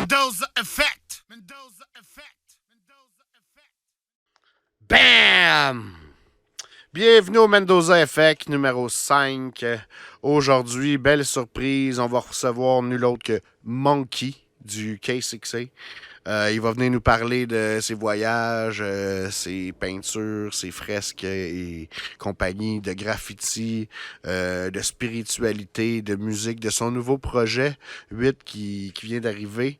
Mendoza Effect. Mendoza Effect. Mendoza Effect. Bam! Bienvenue au Mendoza Effect numéro 5. Aujourd'hui, belle surprise, on va recevoir nul autre que Monkey du K6A. Il va venir nous parler de ses voyages, ses peintures, ses fresques et compagnie, de graffiti, de spiritualité, de musique, de son nouveau projet 8 qui vient d'arriver.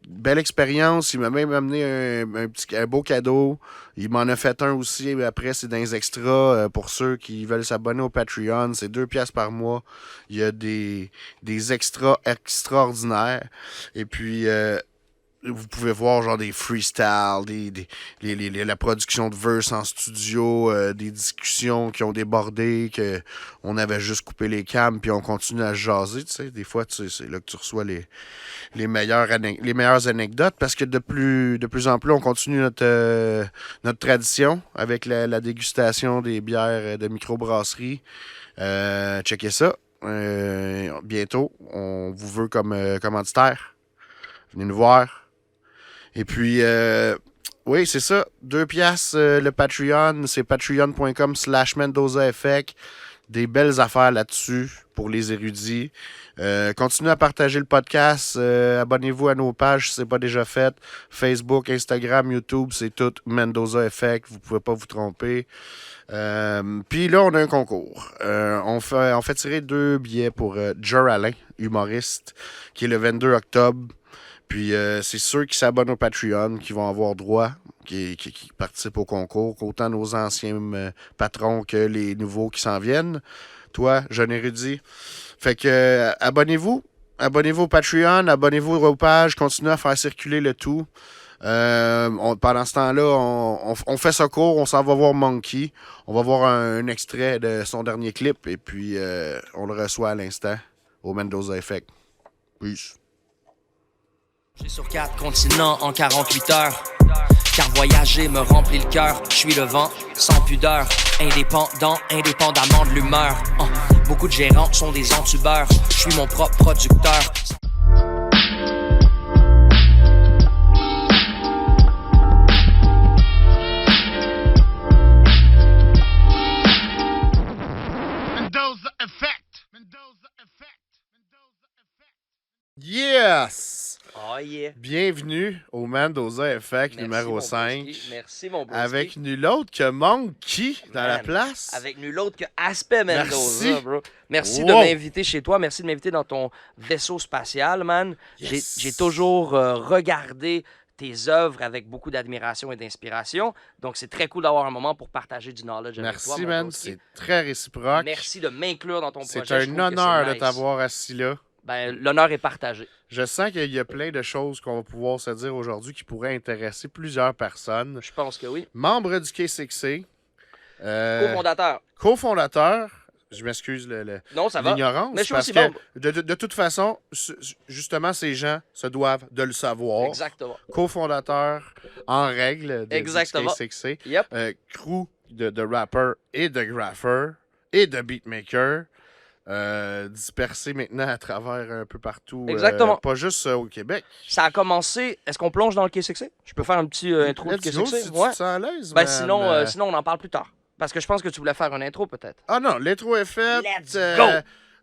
Belle expérience, il m'a même amené un beau cadeau. Il m'en a fait un aussi, après c'est dans les extras pour ceux qui veulent s'abonner au Patreon, c'est 2$ par mois. Il y a des extras extraordinaires. Et puis vous pouvez voir genre des freestyles, la production de verse en studio, des discussions qui ont débordé, que on avait juste coupé les cams puis on continue à jaser, tu sais. Des fois, tu sais, c'est là que tu reçois les meilleures anecdotes parce que de plus en plus, on continue notre tradition avec la dégustation des bières de microbrasserie. Checkez ça. Bientôt, on vous veut comme commanditaire. Venez nous voir. Et puis, oui, c'est ça. 2$ le Patreon. C'est patreon.com/MendozaEffect. Des belles affaires là-dessus pour les érudits. Continuez à partager le podcast. Abonnez-vous à nos pages si ce n'est pas déjà fait. Facebook, Instagram, YouTube, c'est tout Mendoza Effect. Vous ne pouvez pas vous tromper. Puis là, on a un concours. On fait tirer 2 billets pour Jer Alain, humoriste, qui est le 22 octobre. Puis c'est ceux qui s'abonnent au Patreon qui vont avoir droit, qui participent au concours, autant nos anciens patrons que les nouveaux qui s'en viennent. Toi, jeune érudit. Fait que abonnez-vous au Patreon, abonnez-vous aux pages, continuez à faire circuler le tout. Pendant ce temps-là, on fait ce cours, on s'en va voir Monkey. On va voir un extrait de son dernier clip et puis on le reçoit à l'instant au Mendoza Effect. Peace. J'ai sur 4 continents en 48 heures. Car voyager me remplit le cœur. Je suis le vent, sans pudeur. Indépendamment de l'humeur. Beaucoup de gérants sont des entubeurs. Je suis mon propre producteur. Mendoza Effect. Mendoza Effect. Mendoza Effect. Yes! Oh yeah. Bienvenue au Mendoza Effect Merci, numéro mon 5. broski. Merci mon broski. Avec nul autre que Monkey dans la Man, place. Avec nul autre que Aspect Mendoza, Merci. bro. Merci Wow. de m'inviter chez toi. Merci de m'inviter dans ton vaisseau spatial, man. Yes. J'ai toujours regardé tes œuvres avec beaucoup d'admiration et d'inspiration. Donc, c'est très cool d'avoir un moment pour partager du knowledge avec toi, Merci, mon man. broski. C'est très réciproque. Merci de m'inclure dans ton projet. C'est Je un trouve que honneur c'est de nice. t'avoir assis là. Ben, l'honneur est partagé. Je sens qu'il y a plein de choses qu'on va pouvoir se dire aujourd'hui qui pourraient intéresser plusieurs personnes. Je pense que oui. Membre du K6A. Co-fondateur. Cofondateur. Je m'excuse Non, ça va. l'ignorance. Mais je suis parce aussi que membre. de toute façon, justement, ces gens se doivent de le savoir. Exactement. Cofondateur en règle de Exactement. du K6A. Yep. Crew de rappers et de graffeurs et de beatmakers. Dispersés maintenant à travers un peu partout. Exactement. Pas juste au Québec. Ça a commencé. Est-ce qu'on plonge dans le K6A? Je peux faire un petit intro de Let's go, K6A? si tu te sens à l'aise, Ben, man. sinon, on en parle plus tard. Parce que je pense que tu voulais faire un intro, peut-être. Ah non, l'intro est faite. Let's go!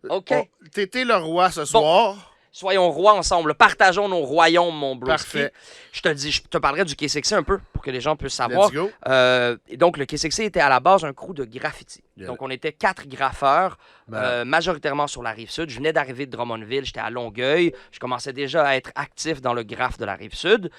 OK. T'étais le roi ce soir. Soyons rois ensemble. Partageons nos royaumes, mon broski. Parfait. Je te parlerai du K6A un peu pour que les gens puissent savoir. Let's go. Et donc, le K6A était à la base un crew de graffiti. Yeah. Donc, on était 4 graffeurs, Ben. majoritairement sur la Rive-Sud. Je venais d'arriver de Drummondville, j'étais à Longueuil. Je commençais déjà à être actif dans le graphe de la Rive-Sud.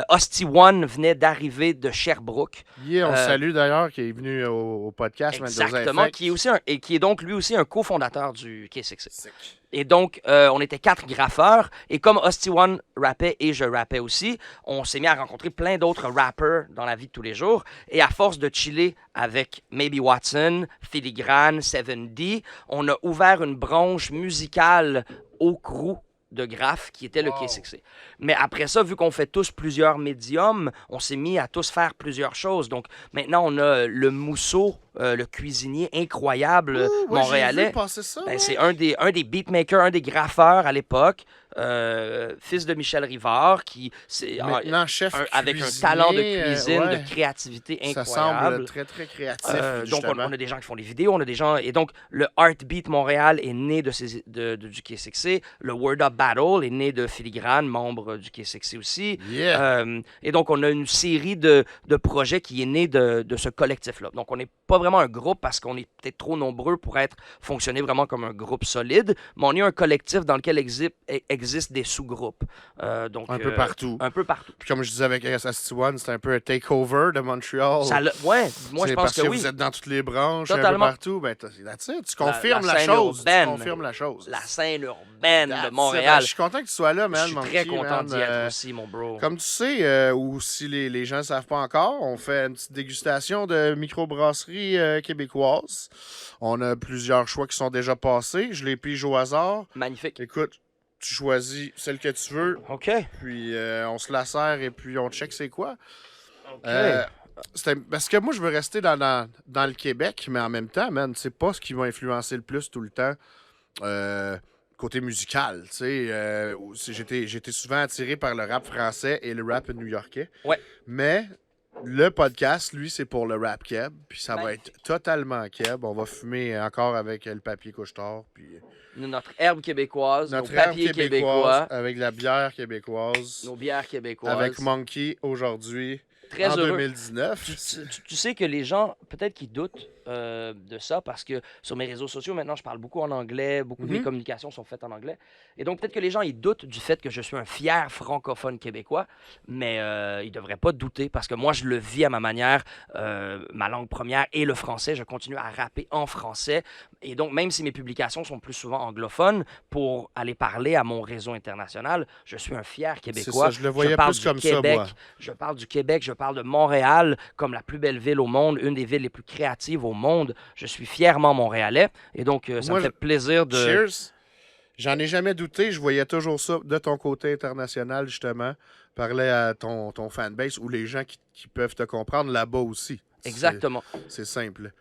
Hostie One venait d'arriver de Sherbrooke. Yeah, on salue d'ailleurs qui est venu au podcast. Exactement, Mendoza qui est donc lui aussi un cofondateur du K6A. Sick. Et donc, on était 4 graffeurs. Et comme Hostie One rappait et je rappais aussi, on s'est mis à rencontrer plein d'autres rappers dans la vie de tous les jours. Et à force de chiller avec Maybe Watson, Filigrane, 7D, on a ouvert une branche musicale au crew de graphe qui était le K6A. Mais après ça, vu qu'on fait tous plusieurs médiums, on s'est mis à tous faire plusieurs choses. Donc maintenant, on a le Mousseau le cuisinier incroyable Ouais, j'ai montréalais. vu passer ça. Ben, ouais. c'est un des beatmakers, un des graffeurs à l'époque, fils de Michel Rivard, qui Maintenant, chef avec un cuisinier, talent de cuisine, ouais. de créativité Ça incroyable. semble très, très créatif, Donc, justement. on a des gens qui font des vidéos, on a des gens. Et donc, le Heartbeat Montréal est né du K6C. Le Word Up Battle est né de Filigrane, membre du K6C aussi. Yeah. Et donc, on a une série de projets qui est né de ce collectif-là. Donc, on n'est pas vraiment un groupe parce qu'on est peut-être trop nombreux pour fonctionner vraiment comme un groupe solide, mais on est un collectif dans lequel existent des sous-groupes. Donc, Un peu partout. Un peu partout. Puis comme je disais avec SST1, c'était un peu un takeover de Montréal. Ouais, moi je pense parce que, que oui. vous êtes dans toutes les branches, un peu Totalement. partout. Ben, that's it. Tu confirmes la la, scène chose. urbaine. Tu confirmes la chose. La scène urbaine That's de it. Montréal. Ben, je suis content que tu sois là, Je man. suis Monkey, très content man. d'y être aussi, mon bro. Comme tu sais, ou si les gens ne savent pas encore, on fait une petite dégustation de microbrasserie québécoise. On a plusieurs choix qui sont déjà passés. Je les pige au hasard. Magnifique. Écoute, tu choisis celle que tu veux, OK. puis on se la sert et puis on check c'est quoi. OK. Parce que moi, je veux rester dans le Québec, mais en même temps, man, c'est pas ce qui m'a influencé le plus tout le temps. Côté musical, tu sais, j'étais souvent attiré par le rap français et le rap new-yorkais. Ouais. Mais le podcast, lui, c'est pour le rap keb, puis ça va être totalement keb. On va fumer encore avec le papier couche-tard, puis Notre herbe québécoise, notre nos herbe papiers québécoise québécois, avec la bière québécoise, nos bières québécoises. avec Monkey aujourd'hui, Très en heureux. 2019. Tu sais que les gens, peut-être qu'ils doutent de ça parce que sur mes réseaux sociaux, maintenant, je parle beaucoup en anglais, beaucoup de mes communications sont faites en anglais. Et donc, peut-être que les gens, ils doutent du fait que je suis un fier francophone québécois, mais ils ne devraient pas douter parce que moi, je le vis à ma manière, ma langue première et le français. Je continue à rapper en français. Et donc, même si mes publications sont plus souvent anglophones, pour aller parler à mon réseau international, je suis un fier Québécois. C'est ça, je le voyais parle plus du comme Québec, ça, moi. Je parle du Québec, je parle de Montréal comme la plus belle ville au monde, une des villes les plus créatives au monde. Je suis fièrement montréalais et donc ça Moi, me fait plaisir de... Cheers! J'en ai jamais douté, je voyais toujours ça de ton côté international, justement. Parlais à ton fanbase ou les gens qui peuvent te comprendre là-bas aussi. Exactement. C'est simple.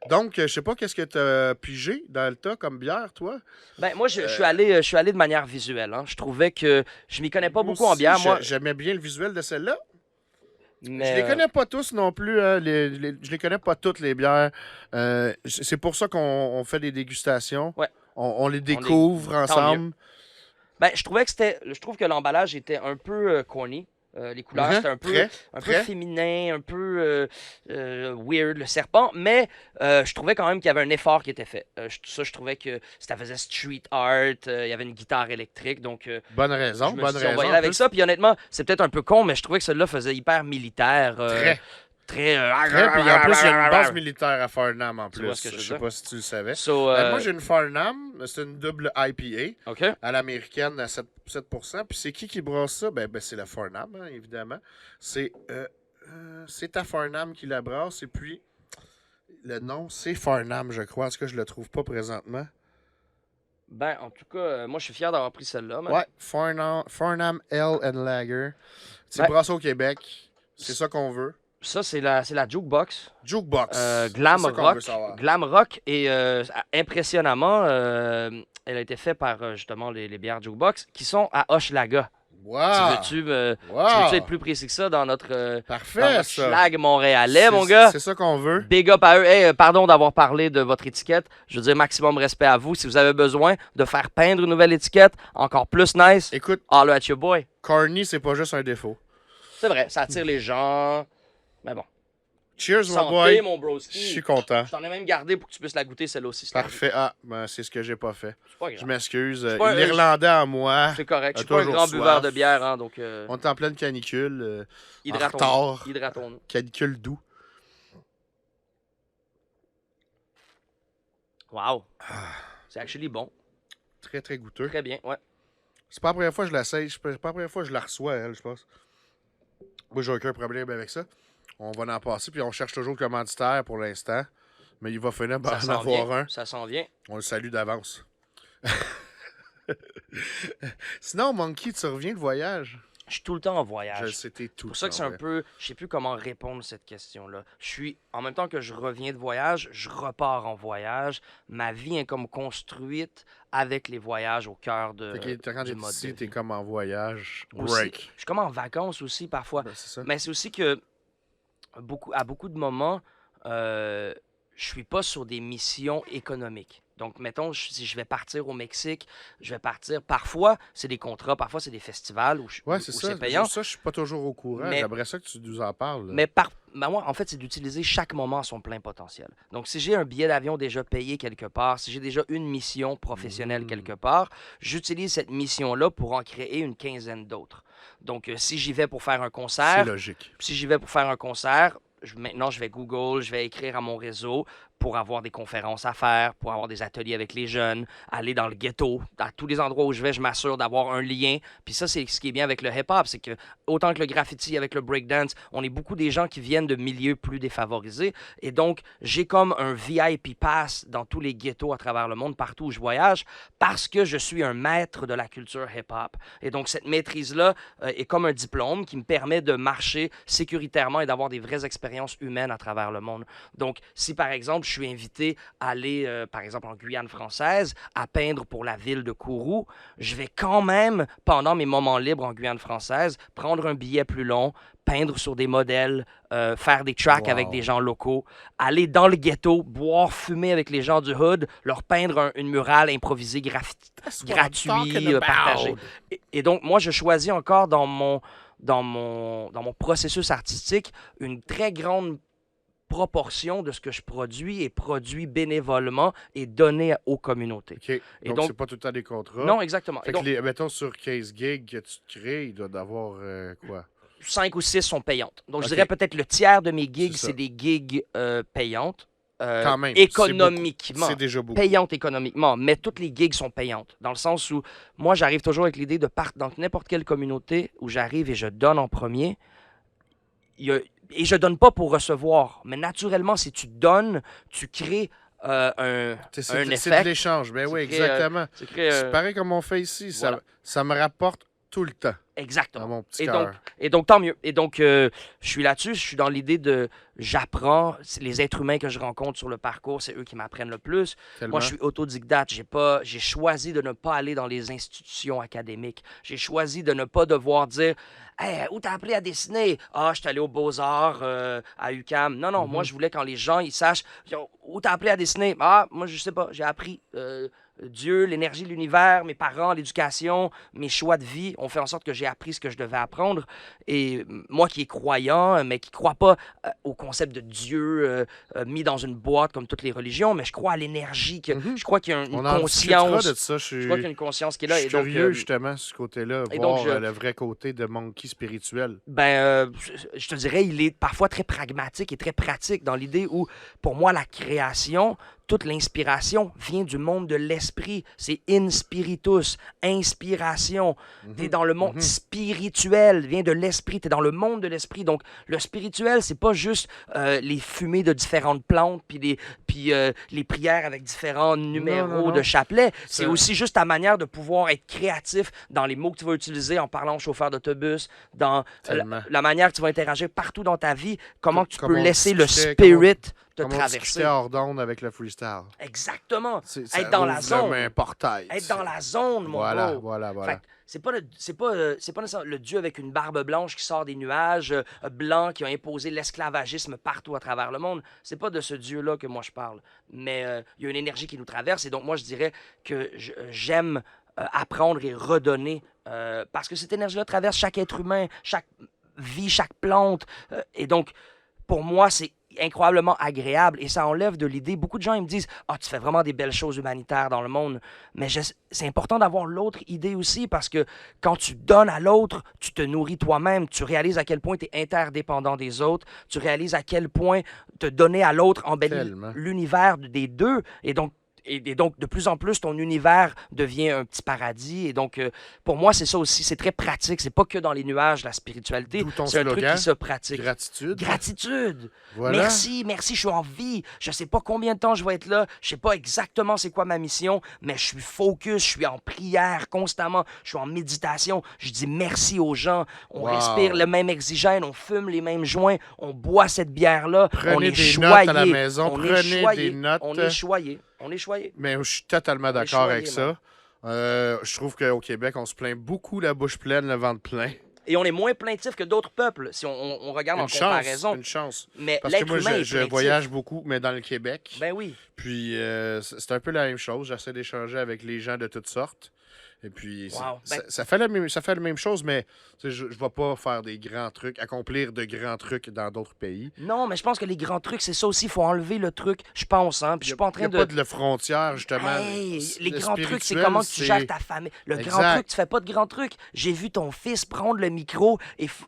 Donc, je sais pas qu'est-ce que tu as pigé dans le tas comme bière, toi? Ben, moi, je suis allé de manière visuelle. Hein. Je trouvais que je m'y connais pas beaucoup en bière. Moi, J'aimais bien le visuel de celle-là. mais, Je les connais pas tous non plus. Hein, je les connais pas toutes, les bières. C'est pour ça qu'on fait des dégustations. Ouais. On les découvre ensemble. Ben, je trouve que l'emballage était un peu corny. Les couleurs, c'était un peu féminin, un peu weird, le serpent, mais je trouvais quand même qu'il y avait un effort qui était fait. Je trouvais que ça faisait street art, il y avait une guitare électrique, donc Bonne raison, je me bonne suis dit, on raison. va y aller avec ça. Puis honnêtement, c'est peut-être un peu con, mais je trouvais que celui-là faisait hyper militaire. Très. Très. Puis en plus, il y a une base militaire à Farnham en Tu plus. vois ce que je veux sais dire? pas si tu le savais. So, Moi, j'ai une Farnham, c'est une double IPA OK. à l'américaine à 7%. Puis c'est qui brasse ça? Ben c'est la Farnham, hein, évidemment. C'est ta Farnham qui la brasse. Et puis, le nom, c'est Farnham, je crois. Est-ce que je le trouve pas présentement? Ben, en tout cas, moi, je suis fier d'avoir pris celle-là. Man. Ouais, Farnham Ale and Lager. C'est Ouais. brassé au Québec. C'est ça qu'on veut. Ça, c'est la jukebox. Jukebox. Glam C'est ça qu'on rock. veut savoir. Glam rock. Et impressionnamment, elle a été faite par justement les bières jukebox qui sont à Hochelaga. Wow! Tu veux-tu Wow! être plus précis que ça dans notre Parfait, ça. schlag montréalais, mon gars? C'est ça qu'on veut. Big up à eux. Hey, pardon d'avoir parlé de votre étiquette. Je veux dire, maximum respect à vous. Si vous avez besoin de faire peindre une nouvelle étiquette, encore plus nice, Écoute, holla at your boy. corny, c'est pas juste un défaut. C'est vrai, ça attire les gens. Mais bon. Cheers, mon Santé, boy. mon Je broski. suis content. Je t'en ai même gardé pour que tu puisses la goûter, celle-là aussi. Parfait. Ah, ben, c'est ce que j'ai pas fait. C'est pas Je grave. m'excuse. C'est pas un- L'Irlandais en moi. C'est correct. Je a suis pas un toujours grand soif. buveur de bière, hein, donc On est en pleine canicule. En hydratons-nous. retard. Hydratons-nous. Canicule doux. Wow. C'est actually bon. Très, très goûteux. Très bien, ouais. C'est pas la première fois que je l'essaye. C'est pas la première fois que je la reçois, elle, je pense. Moi, j'ai aucun problème avec ça. On va en passer, puis on cherche toujours le commanditaire pour l'instant. Mais il va finir par Ça en s'en avoir vient. un. Ça s'en vient. On le salue d'avance. Sinon, Monkey, tu reviens de voyage? Je suis tout le temps en Je voyage. le sais, t'es tout C'est le pour ça que temps, c'est un ouais. peu. Je sais plus comment répondre à cette question-là. En même temps que je reviens de voyage, je repars en voyage. Ma vie est comme construite avec les voyages au cœur Fait que quand du t'es mode de ici, t'es vie. comme en voyage. Aussi, Break. je suis comme en vacances aussi parfois. Ben, c'est ça. Mais c'est aussi que à beaucoup de moments, je suis pas sur des missions économiques. Donc, mettons, si je vais partir au Mexique, je vais partir. Parfois, c'est des contrats, parfois, c'est des festivals où Ouais, c'est où ça. c'est payant. Ça, je suis pas toujours au courant. Mais- J'aimerais ça que tu nous en parles. Là. Mais moi, en fait, c'est d'utiliser chaque moment à son plein potentiel. Donc, si j'ai un billet d'avion déjà payé quelque part, si j'ai déjà une mission professionnelle quelque part, j'utilise cette mission-là pour en créer une quinzaine d'autres. Donc, si j'y vais pour faire un C'est concert, logique. si j'y vais pour faire un concert, maintenant, je vais Google, je vais écrire à mon réseau pour avoir des conférences à faire, pour avoir des ateliers avec les jeunes, aller dans le ghetto. À tous les endroits où je vais, je m'assure d'avoir un lien. Puis ça, c'est ce qui est bien avec le hip-hop, c'est que autant que le graffiti, avec le breakdance, on est beaucoup des gens qui viennent de milieux plus défavorisés. Et donc, j'ai comme un VIP pass dans tous les ghettos à travers le monde, partout où je voyage, parce que je suis un maître de la culture hip-hop. Et donc, cette maîtrise-là est comme un diplôme qui me permet de marcher sécuritairement et d'avoir des vraies expériences humaines à travers le monde. Donc, si par exemple, je suis invité à aller, par exemple, en Guyane française, à peindre pour la ville de Kourou, je vais quand même, pendant mes moments libres en Guyane française, prendre un billet plus long, peindre sur des modèles, faire des tracks avec des gens locaux, aller dans le ghetto, boire, fumer avec les gens du hood, leur peindre une murale improvisée gratuit, partagé. Et donc, moi, je choisis encore dans mon processus artistique une très grande proportion de ce que je produis est produit bénévolement et donné aux communautés. OK. Donc, donc- c'est pas tout le temps des contrats. Non, exactement. Fait Et que donc, mettons, sur Case Gig que tu te crées, il doit d'avoir quoi? 5 ou 6 sont payantes. Donc, je Ok. dirais peut-être le tiers de mes gigs, C'est ça. c'est des gigs payantes. Quand même. Économiquement. C'est déjà beaucoup. Payantes économiquement, mais toutes les gigs sont payantes. Dans le sens où, moi, j'arrive toujours avec l'idée de partir dans n'importe quelle communauté où j'arrive et je donne en premier. Et je donne pas pour recevoir, mais naturellement, si tu donnes, tu crées un C'est de effet. l'échange. Ben Tu oui, crées, exactement. Tu crées, C'est pareil comme on fait ici. voilà. Ça me rapporte tout le temps Exactement. dans mon petit Et donc, cœur. tant mieux. Et donc, je suis là-dessus, je suis dans l'idée de j'apprends. Les êtres humains que je rencontre sur le parcours, c'est eux qui m'apprennent le plus. Tellement. Moi, je suis autodidacte. J'ai choisi de ne pas aller dans les institutions académiques. J'ai choisi de ne pas devoir dire hey, où t'as appris à dessiner? Ah, je suis allé aux Beaux-Arts à UQAM. Non, non, moi, je voulais quand les gens ils sachent où t'as appris à dessiner? Ah, moi, je sais pas. J'ai appris Dieu, l'énergie de l'univers, mes parents, l'éducation, mes choix de vie ont fait en sorte que j'ai appris ce que je devais apprendre. Et moi qui est croyant, mais qui ne crois pas au concept de Dieu mis dans une boîte comme toutes les religions, mais je crois à l'énergie, je crois qu'il y a une On en discutera conscience. de ça. Je crois qu'il y a une conscience qui est là. Je suis Et donc, curieux, justement, sur ce côté-là, et voir donc, le vrai côté de monkey spirituel. je te dirais, il est parfois très pragmatique et très pratique dans l'idée où, pour moi, la création, toute l'inspiration vient du monde de l'esprit. C'est in spiritus, inspiration. T'es dans le monde spirituel, vient de l'esprit. T'es dans le monde de l'esprit. Donc, le spirituel, c'est pas juste les fumées de différentes plantes puis les prières avec différents numéros non. de chapelet. C'est Ça- aussi juste ta manière de pouvoir être créatif dans les mots que tu vas utiliser en parlant au chauffeur d'autobus, dans Tellement. la manière que tu vas interagir partout dans ta vie, comment tu Comme peux on laisser le discutait- spirit te Comme on traverser. discutait hors d'onde avec le freestyle. Exactement. Ça Être dans la ouvre zone. comme un portail. Être dans la zone, mon Voilà, gros. voilà. Fait que c'est pas nécessairement le Dieu avec une barbe blanche qui sort des nuages blancs qui a imposé l'esclavagisme partout à travers le monde. C'est pas de ce Dieu-là que moi je parle. Mais il y a une énergie qui nous traverse et donc moi je dirais que j'aime apprendre et redonner parce que cette énergie-là traverse chaque être humain, chaque vie, chaque plante. Et donc, pour moi, c'est incroyablement agréable et ça enlève de l'idée. Beaucoup de gens ils me disent « Ah, tu fais vraiment des belles choses humanitaires dans le monde. » Mais c'est important d'avoir l'autre idée aussi parce que quand tu donnes à l'autre, tu te nourris toi-même. Tu réalises à quel point tu es interdépendant des autres. Tu réalises à quel point te donner à l'autre embellit Tellement. l'univers des deux. Et donc, et donc, de plus en plus, ton univers devient un petit paradis. Et donc, pour moi, c'est ça aussi. C'est très pratique. C'est pas que dans les nuages, la spiritualité. D'où ton C'est un truc slogan, qui se pratique. Gratitude. Gratitude. Voilà. Merci, je suis en vie. Je sais pas combien de temps je vais être là. Je sais pas exactement c'est quoi ma mission, mais je suis focus, je suis en prière constamment, je suis en méditation. Je dis merci aux gens. On Wow. respire le même oxygène, on fume les mêmes joints, on boit cette bière-là. Prenez on est des choyé. notes à la maison, On est prenez choyé. des notes. On est choyé. On est choyé. Mais je suis totalement est d'accord choyé, avec ça. Je trouve qu'au Québec, on se plaint beaucoup la bouche pleine, le ventre plein. Et on est moins plaintif que d'autres peuples, si on regarde en comparaison. Une chance. Mais Parce que l'être moi, humain est je plaintif. voyage beaucoup, mais dans le Québec. Ben oui. Puis c'est un peu la même chose. J'essaie d'échanger avec les gens de toutes sortes. Et puis, Wow. ça fait la même chose, mais je ne vais pas faire des grands trucs, accomplir de grands trucs dans d'autres pays. Non, mais je pense que les grands trucs, c'est ça aussi. Il faut enlever le truc, je pense. Hein, puis je suis pas en Il train n'y a de... pas de frontière, justement. Hey, les Le grands trucs, c'est spirituel, comment tu c'est- gères ta famille. Le grand Exact. truc, tu fais pas de grands trucs. J'ai vu ton fils prendre le micro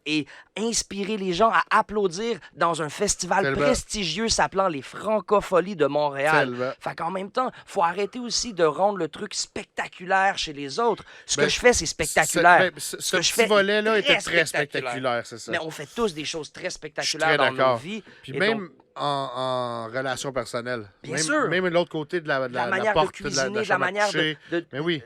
et inspirer les gens à applaudir dans un festival Tellement. prestigieux s'appelant les Francopholies de Montréal. Tellement. Fait qu'en même temps, faut arrêter aussi de rendre le truc spectaculaire chez les autres. Ce Ben, que je fais, c'est spectaculaire. Ce Ce que je petit fais volet-là est était très très spectaculaire. spectaculaire, c'est ça. Mais on fait tous des choses très Je suis spectaculaires très dans nos d'accord. vies. Puis Et même donc, en relation personnelle. Bien même, sûr. Même de l'autre côté de la la manière porte de cuisiner, de la chambre à manière coucher. de, Mais oui.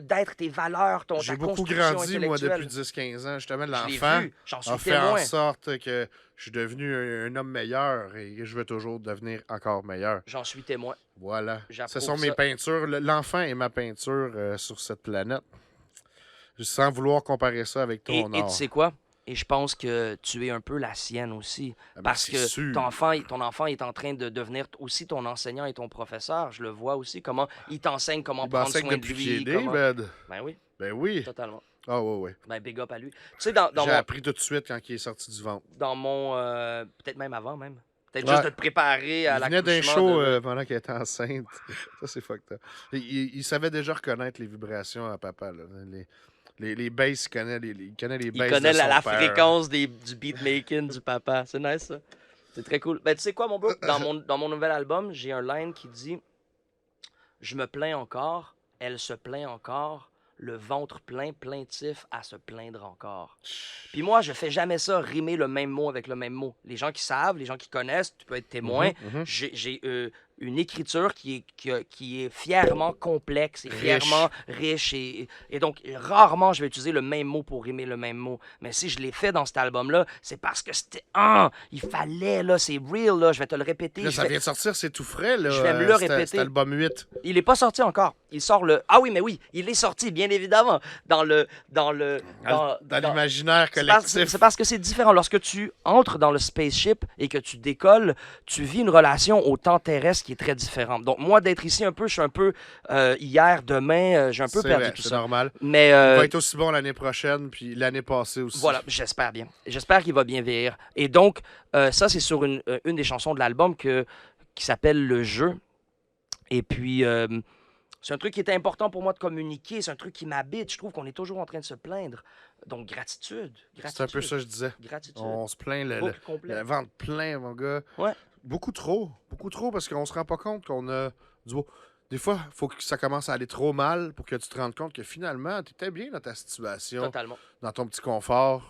d'être tes valeurs, J'ai ta beaucoup construction grandi, moi, intellectuelle. depuis 10-15 ans. Justement, Je l'ai l'enfant vu, j'en suis a fait en témoin. sorte que je suis devenu un homme meilleur et je veux toujours devenir encore meilleur. J'en suis témoin. Voilà. J'approuve Ce sont mes ça. peintures. L'enfant est ma peinture sur cette planète. Sans vouloir comparer ça avec Et ton tu art. sais quoi? Et je pense que tu es un peu la sienne aussi. Ah, ben, Parce c'est que sûr. ton enfant est en train de devenir aussi ton enseignant et ton professeur. Je le vois aussi, comment il t'enseigne comment Il prendre m'enseigne soin de depuis lui. qu'il est né, comment- Ben Ben oui, Ben oui. totalement. Ah ouais, ouais. Ben big up à lui. Tu sais, dans J'ai mon... appris tout de suite quand il est sorti du ventre. Peut-être même avant, même. Peut-être Ouais. juste de te préparer à Il venait d'un l'accouchement. show de- pendant qu'elle était enceinte. Ça, c'est fucked up. Il savait déjà reconnaître les vibrations à papa. Là. Les basses, il connaît les Il basses connaît de la, son la père. fréquence du beatmaking du papa. C'est nice, ça. C'est très cool. Ben, tu sais quoi, mon bro? Dans mon nouvel album, j'ai un line qui dit « Je me plains encore, elle se plaint encore, le ventre plein, plaintif à se plaindre encore. » Puis moi, je fais jamais ça, rimer le même mot avec le même mot. Les gens qui savent, les gens qui connaissent, tu peux être témoin. Mhm. J'ai une écriture qui est fièrement complexe et Riche. fièrement riche. Et donc, rarement, je vais utiliser le même mot pour rimer le même mot. Mais si je l'ai fait dans cet album-là, c'est parce que c'était... il fallait, là, c'est real, là, je vais te le répéter. Là, je ça vais- vient de sortir, c'est tout frais. Là, Je vais me le répéter. Cet album 8. Il n'est pas sorti encore. Il sort le... Ah oui, mais oui, il est sorti, bien évidemment, dans Dans l'imaginaire collectif. c'est parce que c'est différent. Lorsque tu entres dans le spaceship et que tu décolles, tu vis une relation au temps terrestre qui est très différente. Donc, moi, d'être ici un peu, je suis un peu hier, demain, j'ai un peu C'est perdu vrai, tout c'est ça. normal. Mais Il va être aussi bon l'année prochaine, puis l'année passée aussi. voilà, j'espère bien. J'espère qu'il va bien vieillir. Et donc, ça, c'est sur une des chansons de l'album qui s'appelle Le Jeu. Et puis, c'est un truc qui était important pour moi de communiquer. C'est un truc qui m'habite. Je trouve qu'on est toujours en train de se plaindre. Donc, gratitude. C'est un peu ça que je disais. Gratitude. On se plaint Boucle complète. le ventre plein, mon gars. Ouais. Beaucoup trop, parce qu'on se rend pas compte qu'on a du beau. Des fois, il faut que ça commence à aller trop mal pour que tu te rendes compte que finalement, tu étais bien dans ta situation, Totalement. dans ton petit confort.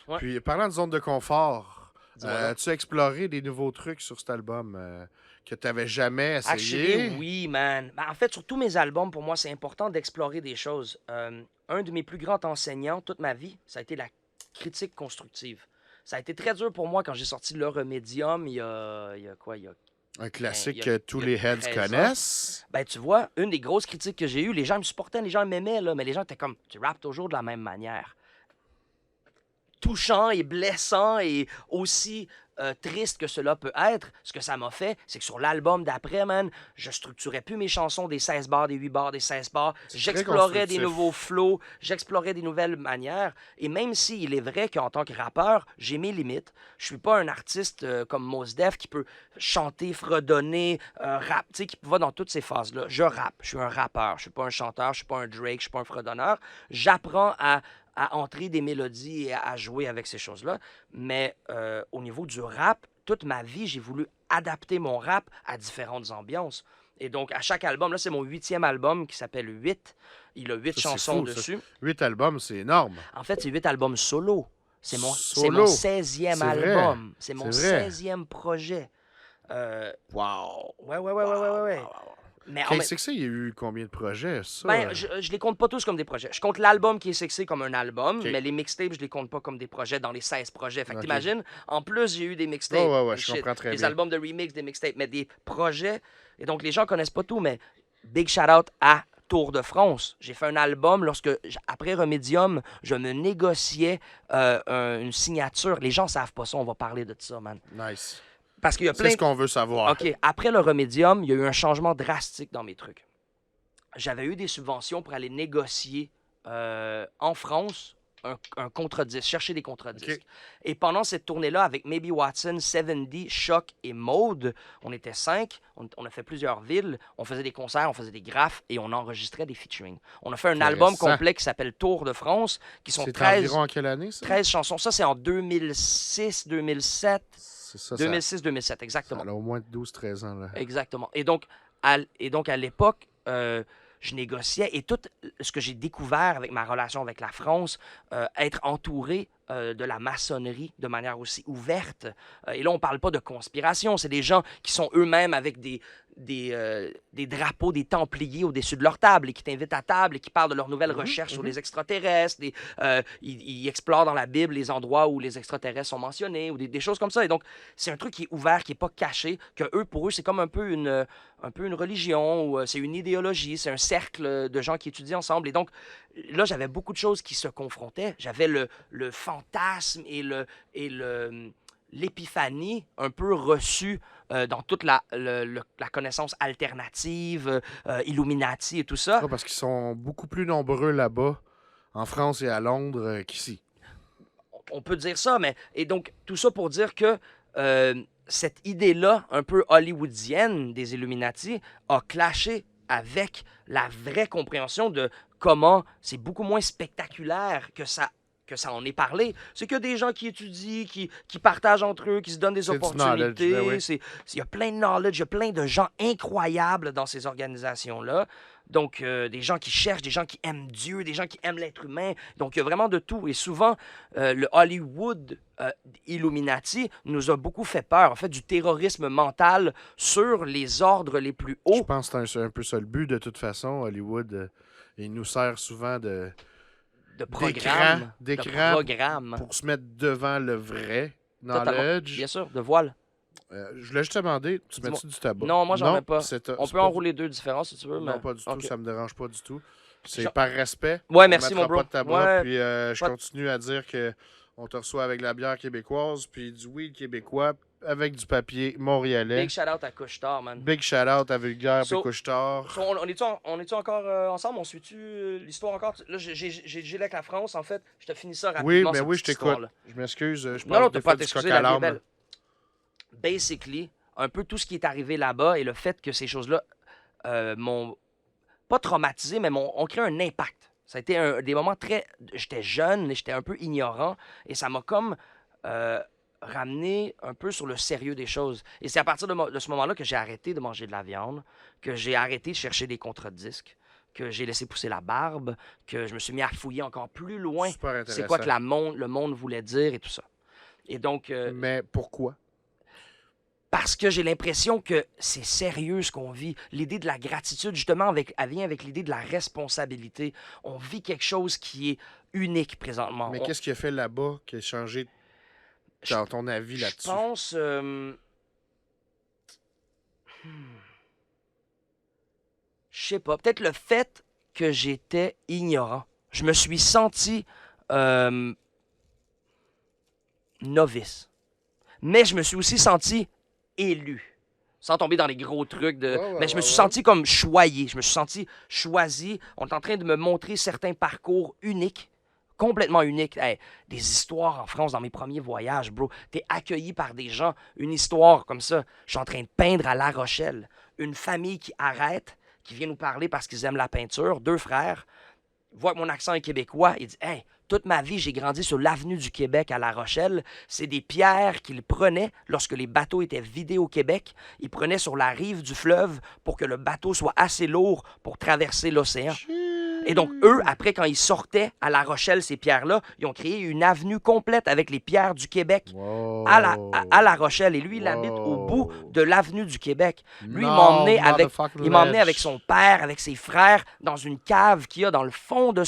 Ouais. Puis, parlant de zone de confort, Dis-moi donc. as-tu exploré des nouveaux trucs sur cet album que tu n'avais jamais essayé? Actually, oui, man. Ben, en fait, sur tous mes albums, pour moi, c'est important d'explorer des choses. Un de mes plus grands enseignants toute ma vie, ça a été la critique constructive. Ça a été très dur pour moi quand j'ai sorti Le Remedium il y a quoi? Il y a Un classique il y a- que tous il y a les heads 13 ans. connaissent. Ben, tu vois, une des grosses critiques que j'ai eues, les gens me supportaient, les gens m'aimaient, là, mais les gens étaient comme, tu rappes toujours de la même manière. Touchant et blessant et aussi triste que cela peut être, ce que ça m'a fait, c'est que sur l'album d'après, man, je structurais plus mes chansons des 16 bars, des 8 bars, des 16 bars. J'explorais des constructif. nouveaux flows, j'explorais des nouvelles manières. Et même s'il est vrai qu'en tant que rappeur, j'ai mes limites. Je suis pas un artiste comme Mos Def qui peut chanter, fredonner, rap, tu sais, qui va dans toutes ces phases-là. Je rappe, je suis un rappeur, je suis pas un chanteur, je suis pas un Drake, je suis pas un fredonneur. J'apprends à entrer des mélodies et à jouer avec ces choses-là. Mais au niveau du rap, toute ma vie, j'ai voulu adapter mon rap à différentes ambiances. Et donc, à chaque album, là, c'est mon 8e album qui s'appelle 8. Il a 8 Ça, c'est chansons fou, ça. dessus. 8 albums, c'est énorme. En fait, c'est 8 albums solo. C'est mon Solo. 16e C'est vrai. album. C'est mon C'est vrai. 16e projet. Wow. Ouais. Mais en même- K6, il y a eu combien de projets, ça? ben, je les compte pas tous comme des projets. Je compte l'album qui est sexy comme un album, Ok. mais les mixtapes, je les compte pas comme des projets dans les 16 projets. Fait que Ok. t'imagines, en plus, j'ai eu des mixtapes. Ouais, des je comprends très des bien. albums de remix, des mixtapes, mais des projets. Et donc, les gens connaissent pas tout, mais big shout-out à Tour de France. J'ai fait un album après Remedium, je me négociais une signature. Les gens savent pas ça, on va parler de ça, man. Nice. Parce qu'il y a C'est plein ce qu'on veut savoir. OK, après le Remedium, il y a eu un changement drastique dans mes trucs. J'avais eu des subventions pour aller négocier en France un contre-disque, chercher des contre-disques. OK. Et pendant cette tournée-là, avec Maybe Watson, 7D, Choc et Maude, on était 5, on a fait plusieurs villes, on faisait des concerts, on faisait des graphes et on enregistrait des featuring. On a fait un album Intéressant. complet qui s'appelle Tour de France, qui sont C'est 13, environ en quelle année, ça? 13 chansons. Ça, c'est en 2006, 2007, C'est ça, 2006-2007, exactement. ça a au moins 12-13 ans, là. Exactement. Et donc, à l'époque, je négociais et tout ce que j'ai découvert avec ma relation avec la France, être entouré de la maçonnerie de manière aussi ouverte. Et là, on parle pas de conspiration, c'est des gens qui sont eux-mêmes avec des drapeaux des Templiers au-dessus de leur table et qui t'invitent à table et qui parlent de leurs nouvelles recherches sur les extraterrestres. Ils explorent dans la Bible les endroits où les extraterrestres sont mentionnés ou des choses comme ça. Et donc, c'est un truc qui est ouvert, qui n'est pas caché, que pour eux, c'est comme un peu une religion ou c'est une idéologie, c'est un cercle de gens qui étudient ensemble. Et donc, là, j'avais beaucoup de choses qui se confrontaient. J'avais le fantasme et l'épiphanie un peu reçue dans toute la connaissance alternative, Illuminati et tout ça. Ouais, parce qu'ils sont beaucoup plus nombreux là-bas, en France et à Londres, qu'ici. On peut dire ça, mais... Et donc, tout ça pour dire que cette idée-là, un peu hollywoodienne des Illuminati, a clashé avec la vraie compréhension de comment c'est beaucoup moins spectaculaire que ça en est parlé. C'est que des gens qui étudient, qui partagent entre eux, qui se donnent des C'est du opportunités. knowledge, ben oui. Il y a plein de knowledge, il y a plein de gens incroyables dans ces organisations-là. Donc, des gens qui cherchent, des gens qui aiment Dieu, des gens qui aiment l'être humain. Donc, il y a vraiment de tout. Et souvent, le Hollywood Illuminati nous a beaucoup fait peur. En fait, du terrorisme mental sur les ordres les plus Je hauts. pense que c'est un peu ça le but, de toute façon. Hollywood, il nous sert souvent de d'écran programme. pour se mettre devant le vrai Totalement. knowledge. Bien sûr, de voile. Je voulais juste te demander, tu Dis-moi. mets-tu du tabac? Non, moi, j'en mets pas. c'est On c'est peut pas enrouler deux différents si tu veux. Non, mais... pas du tout, Ok. ça me dérange pas du tout. C'est Genre- par respect. Ouais, On merci, mettra mon bro. pas de tabac, Ouais, puis je pas de- continue à dire que on te reçoit avec la bière québécoise, puis du weed québécois, avec du papier montréalais. Big shout-out à Couche-Tard, man. Big shout-out à Vulgaire So- et Couche-Tard. So, on est-tu encore ensemble? On suit-tu l'histoire encore? Là, j'ai gelé avec la France, en fait. Je te finis ça rapidement. Oui, mais cette oui, je petite t'écoute. histoire-là. Je m'excuse, je Non, parle non, des t'as fois pas à du t'excuser, coq à la vie est l'âne. belle. Basically, un peu tout ce qui est arrivé là-bas et le fait que ces choses-là m'ont pas traumatisé, mais ont créé un impact. Ça a été des moments très... J'étais jeune et j'étais un peu ignorant et ça m'a comme ramené un peu sur le sérieux des choses. Et c'est à partir de ce moment-là que j'ai arrêté de manger de la viande, que j'ai arrêté de chercher des contre-disques, que j'ai laissé pousser la barbe, que je me suis mis à fouiller encore plus loin. Super intéressant. C'est quoi que le monde voulait dire et tout ça. Et donc... Mais pourquoi? Parce que j'ai l'impression que c'est sérieux ce qu'on vit. L'idée de la gratitude, justement, elle vient avec l'idée de la responsabilité. On vit quelque chose qui est unique présentement. Mais qu'est-ce qui a fait là-bas qui a changé dans ton avis Je là-dessus? pense... Je sais pas. Peut-être le fait que j'étais ignorant. Je me suis senti novice. Mais je me suis aussi senti élu. Sans tomber dans les gros trucs de... mais je me suis senti comme choyé. Je me suis senti choisi. On est en train de me montrer certains parcours uniques, complètement uniques. Hey, des histoires en France dans mes premiers voyages, bro. T'es accueilli par des gens. Une histoire comme ça. Je suis en train de peindre à La Rochelle. Une famille qui arrête, qui vient nous parler parce qu'ils aiment la peinture. 2 frères. Voit que mon accent est québécois. Il dit « Hey, Toute ma vie, j'ai grandi sur l'avenue du Québec à La Rochelle. C'est des pierres qu'ils prenaient lorsque les bateaux étaient vidés au Québec. Ils prenaient sur la rive du fleuve pour que le bateau soit assez lourd pour traverser l'océan. Et donc, eux, après, quand ils sortaient à La Rochelle, ces pierres-là, ils ont créé une avenue complète avec les pierres du Québec Wow. à La Rochelle. Et lui, il habite au Wow. bout de l'avenue du Québec. Lui, il No, m'a emmené avec, motherfucking il m'a emmené ledge. avec son père, avec ses frères, dans une cave qu'il y a dans le fond de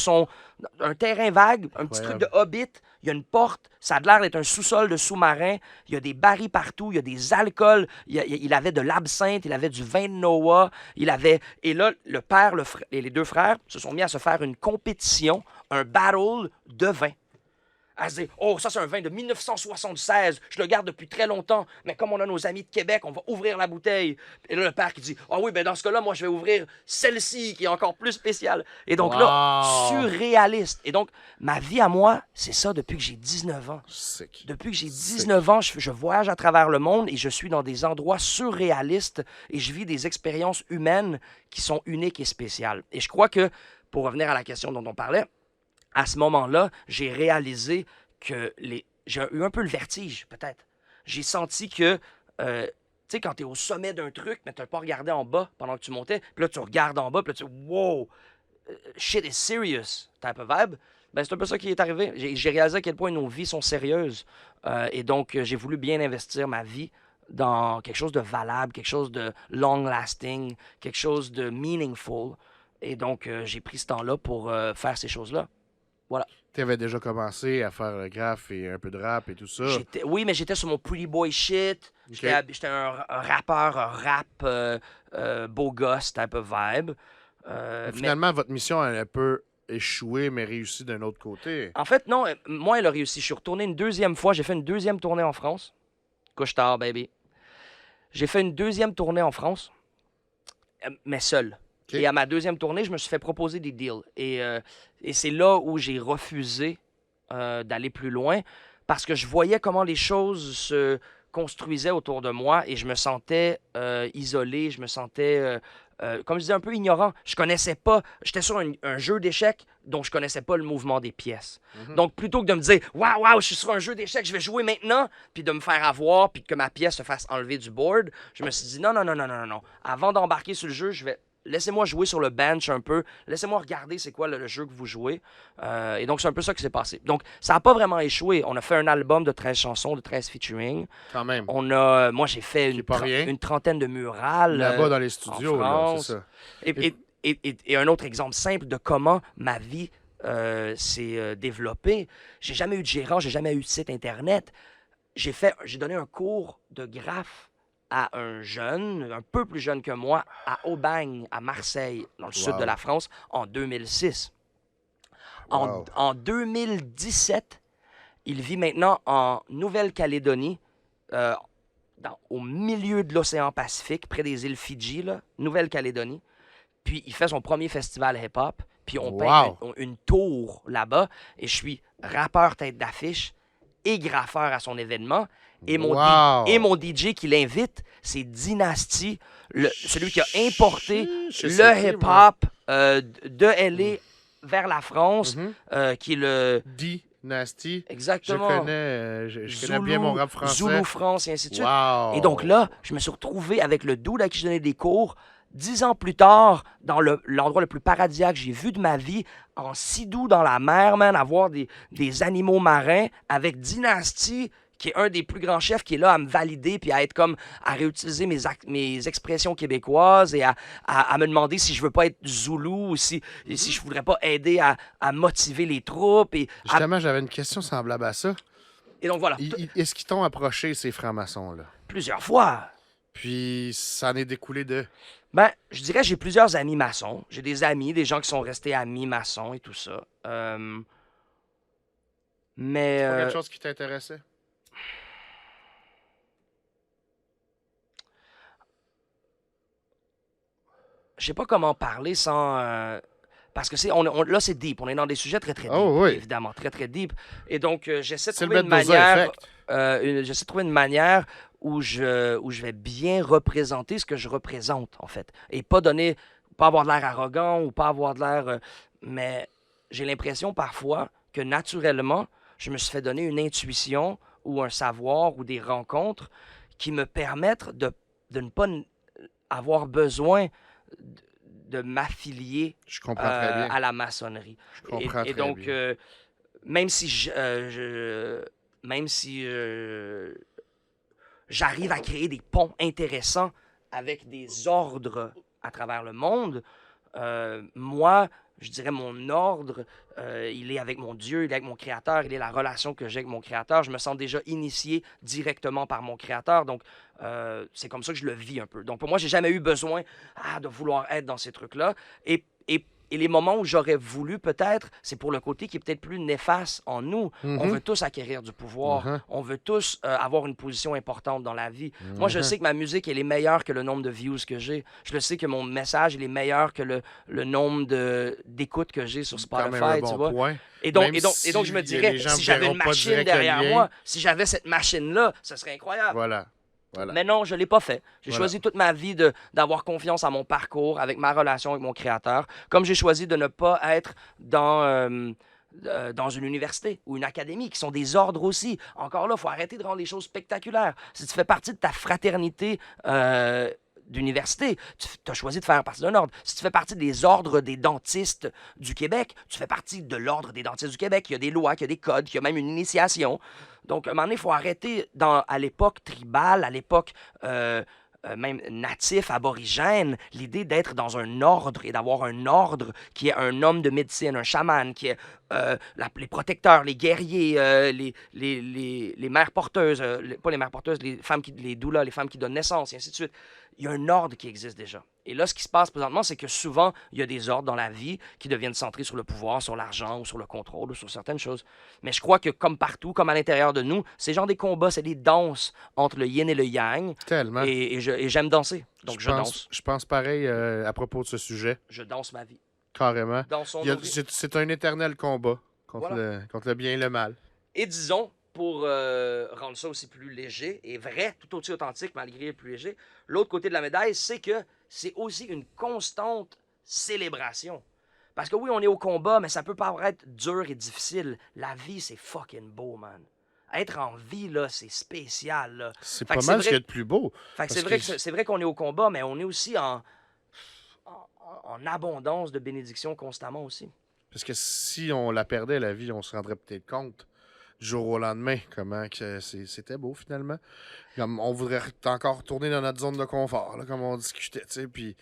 un terrain vague, un petit truc de hobbit. Il y a une porte, ça a l'air d'être un sous-sol de sous-marin. Il y a des barils partout, il y a des alcools. Il avait de l'absinthe, il avait du vin de Noah. Et là, le père et les deux frères se sont mis à se faire une compétition, un battle de vin. À se dire, oh, ça c'est un vin de 1976, je le garde depuis très longtemps, mais comme on a nos amis de Québec, on va ouvrir la bouteille. Et là, le père qui dit, ah oui, ben dans ce cas-là, moi je vais ouvrir celle-ci qui est encore plus spéciale. Et donc là, Wow. surréaliste. Et donc, ma vie à moi, c'est ça depuis que j'ai 19 ans. Sick. Depuis que j'ai 19 ans, je voyage à travers le monde et je suis dans des endroits surréalistes et je vis des expériences humaines qui sont uniques et spéciales. Et je crois que, pour revenir à la question dont on parlait, à ce moment-là, j'ai réalisé que j'ai eu un peu le vertige, peut-être. J'ai senti que, tu sais, quand tu es au sommet d'un truc, mais tu n'as pas regardé en bas pendant que tu montais, puis là, tu regardes en bas, puis là, tu dis, wow, shit is serious, type of vibe. Ben, c'est un peu ça qui est arrivé. J'ai réalisé à quel point nos vies sont sérieuses. Et donc, j'ai voulu bien investir ma vie dans quelque chose de valable, quelque chose de long-lasting, quelque chose de meaningful. Et donc, j'ai pris ce temps-là pour faire ces choses-là. Voilà. Tu avais déjà commencé à faire le graphe et un peu de rap et tout ça. Oui, mais j'étais sur mon pretty boy shit. J'étais un rappeur, un rap beau gosse type of vibe. Mais Finalement, votre mission, elle peut échouer, mais réussi d'un autre côté. en fait, non, moi, elle a réussi. Je suis retourné une deuxième fois. J'ai fait une deuxième tournée en France. Couche-tard, baby. J'ai fait une deuxième tournée en France, mais seul. Ok. Et à ma deuxième tournée, je me suis fait proposer des deals. Et c'est là où j'ai refusé d'aller plus loin parce que je voyais comment les choses se construisaient autour de moi et je me sentais isolé, je me sentais, comme je disais, un peu ignorant. Je connaissais pas, j'étais sur un jeu d'échecs dont je connaissais pas le mouvement des pièces. Donc, plutôt que de me dire « Waouh, je suis sur un jeu d'échecs, je vais jouer maintenant », puis de me faire avoir, puis que ma pièce se fasse enlever du board, je me suis dit « Non, non, non, non, non, non. Avant d'embarquer sur le jeu, laissez-moi jouer sur le bench un peu. Laissez-moi regarder c'est quoi le jeu que vous jouez. » Et donc, c'est un peu ça qui s'est passé. Donc, ça n'a pas vraiment échoué. On a fait un album de 13 chansons, de 13 featuring. Quand même. Moi, j'ai fait rien. une trentaine de murales. Là-bas dans les studios, là, France. c'est ça. Et un autre exemple simple de comment ma vie s'est développée. J'ai jamais eu de gérant, j'ai jamais eu de site Internet. J'ai donné un cours de graphe à un jeune, un peu plus jeune que moi, à Aubagne, à Marseille, dans le sud de la France, en 2006. Wow. En 2017, il vit maintenant en Nouvelle-Calédonie, au milieu de l'océan Pacifique, près des îles Fidji, là, Nouvelle-Calédonie. Puis il fait son premier festival hip-hop, puis on paye une tour là-bas, et je suis rappeur tête d'affiche et graffeur à son événement. Et mon DJ qui l'invite, c'est Dynasty, celui qui a importé le hip-hop de LA vers la France, qui est le... Dynasty. Exactement. Je connais bien mon rap français. Zulu France, et ainsi de suite. Wow. Et donc là, je me suis retrouvé avec le dude à qui je donnais des cours, 10 ans plus tard, dans l'endroit le plus paradisiaque que j'ai vu de ma vie, en Sidou dans la mer, man, à voir des animaux marins, avec Dynasty, qui est un des plus grands chefs, qui est là à me valider, puis à réutiliser mes expressions québécoises et à me demander si je veux pas être Zoulou ou si je voudrais pas aider à motiver les troupes. Justement, j'avais une question semblable à ça. Et donc voilà, Est-ce qu'ils t'ont approché, ces francs-maçons-là? plusieurs fois. Puis, ça en est découlé de... Ben, je dirais que j'ai plusieurs amis maçons. J'ai des amis, des gens qui sont restés amis maçons et tout ça. Mais... C'est pas quelque chose qui t'intéressait? Je sais pas comment parler sans... parce que là, c'est deep. On est dans des sujets très, très deep, Oh, oui. évidemment. Très, très deep. Et donc, j'essaie de C'est le trouver une Mendoza manière... effect. j'essaie de trouver une manière où je vais bien représenter ce que je représente, en fait. Et pas avoir de l'air arrogant ou pas avoir de l'air... mais j'ai l'impression, parfois, que naturellement, je me suis fait donner une intuition ou un savoir ou des rencontres qui me permettent de ne pas avoir besoin de m'affilier Je comprends très bien. à la maçonnerie. Je comprends Et très donc, bien. même si même si j'arrive à créer des ponts intéressants avec des ordres à travers le monde, moi, je dirais mon ordre, il est avec mon Dieu, il est avec mon Créateur, il est la relation que j'ai avec mon Créateur. Je me sens déjà initié directement par mon Créateur, donc c'est comme ça que je le vis un peu. Donc pour moi, j'ai jamais eu besoin de vouloir être dans ces trucs-là. Et les moments où j'aurais voulu, peut-être, c'est pour le côté qui est peut-être plus néfaste en nous. On veut tous acquérir du pouvoir. On veut tous avoir une position importante dans la vie. Moi, je sais que ma musique, elle est meilleure que le nombre de views que j'ai. Je le sais que mon message, il est meilleur que le nombre d'écoutes que j'ai sur Quand même Spotify, un tu bon vois. point. Et donc, Même je me si dirais, les gens si j'avais verront une pas machine direct le derrière lien. moi, si j'avais cette machine-là, ce serait incroyable. Voilà. Voilà. Mais non, je ne l'ai pas fait. J'ai Voilà. choisi toute ma vie d'avoir confiance à mon parcours, avec ma relation avec mon créateur, comme j'ai choisi de ne pas être dans une université ou une académie, qui sont des ordres aussi. Encore là, il faut arrêter de rendre les choses spectaculaires. Si tu fais partie de ta fraternité d'université, tu as choisi de faire partie d'un ordre. Si tu fais partie des ordres des dentistes du Québec, tu fais partie de l'ordre des dentistes du Québec. Il y a des lois, il y a des codes, il y a même une initiation. Donc, à un moment donné, il faut arrêter, à l'époque tribale, à l'époque même natif, aborigène, l'idée d'être dans un ordre et d'avoir un ordre qui est un homme de médecine, un chaman, qui est les protecteurs, les guerriers, les mères porteuses, pas les mères porteuses, les doulas, les femmes qui donnent naissance, et ainsi de suite. Il y a un ordre qui existe déjà. Et là, ce qui se passe présentement, c'est que souvent, il y a des ordres dans la vie qui deviennent centrés sur le pouvoir, sur l'argent ou sur le contrôle ou sur certaines choses. Mais je crois que comme partout, comme à l'intérieur de nous, c'est genre des combats, c'est des danses entre le yin et le yang. Tellement. Et j'aime danser. Donc je danse. Je pense pareil à propos de ce sujet. Je danse ma vie. Carrément. Dansons nos vies. C'est un éternel combat contre, Voilà. contre le bien et le mal. Et disons, pour rendre ça aussi plus léger et vrai, tout aussi authentique malgré le plus léger, l'autre côté de la médaille, c'est que c'est aussi une constante célébration. Parce que oui, on est au combat, mais ça peut paraître dur et difficile. La vie, c'est fucking beau, man. Être en vie, là, c'est spécial, là. C'est Fait pas que mal c'est ce qu'il y a vrai- de plus beau. Fait que Parce c'est vrai qu'on est au combat, mais on est aussi en abondance de bénédictions constamment aussi. Parce que si on la perdait, la vie, on se rendrait peut-être compte du jour au lendemain comment que c'était beau finalement. Comme on voudrait encore retourner dans notre zone de confort, là, comme on discutait, tu sais, puis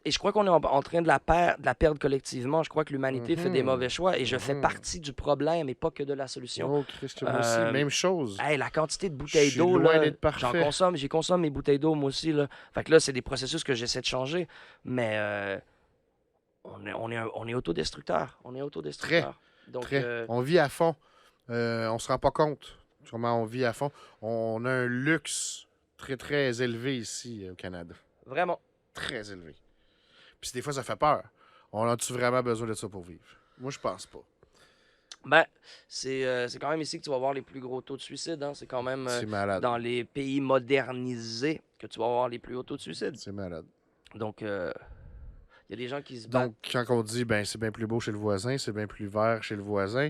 Et je crois qu'on est en train de la perdre collectivement. Je crois que l'humanité fait des mauvais choix et je fais partie du problème et pas que de la solution. oh Christ, moi aussi, même chose. Hey, la quantité de Je bouteilles suis d'eau, loin là, d'être parfait. j'y consomme mes bouteilles d'eau moi aussi. Là. Fait que là, c'est des processus que j'essaie de changer. Mais on est autodestructeur. On est autodestructeur. Donc, Très. On vit à fond. On se rend pas compte comment on vit à fond. On a un luxe très, très élevé ici au Canada. vraiment. Très élevé. Puis des fois, ça fait peur. On a-tu vraiment besoin de ça pour vivre? Moi, je pense pas. Ben, c'est quand même ici que tu vas voir les plus gros taux de suicide. Hein. C'est quand même C'est malade. dans les pays modernisés que tu vas avoir les plus hauts taux de suicide. C'est malade. Donc, il y a des gens qui se battent. Donc, quand on dit ben c'est bien plus beau chez le voisin, c'est bien plus vert chez le voisin,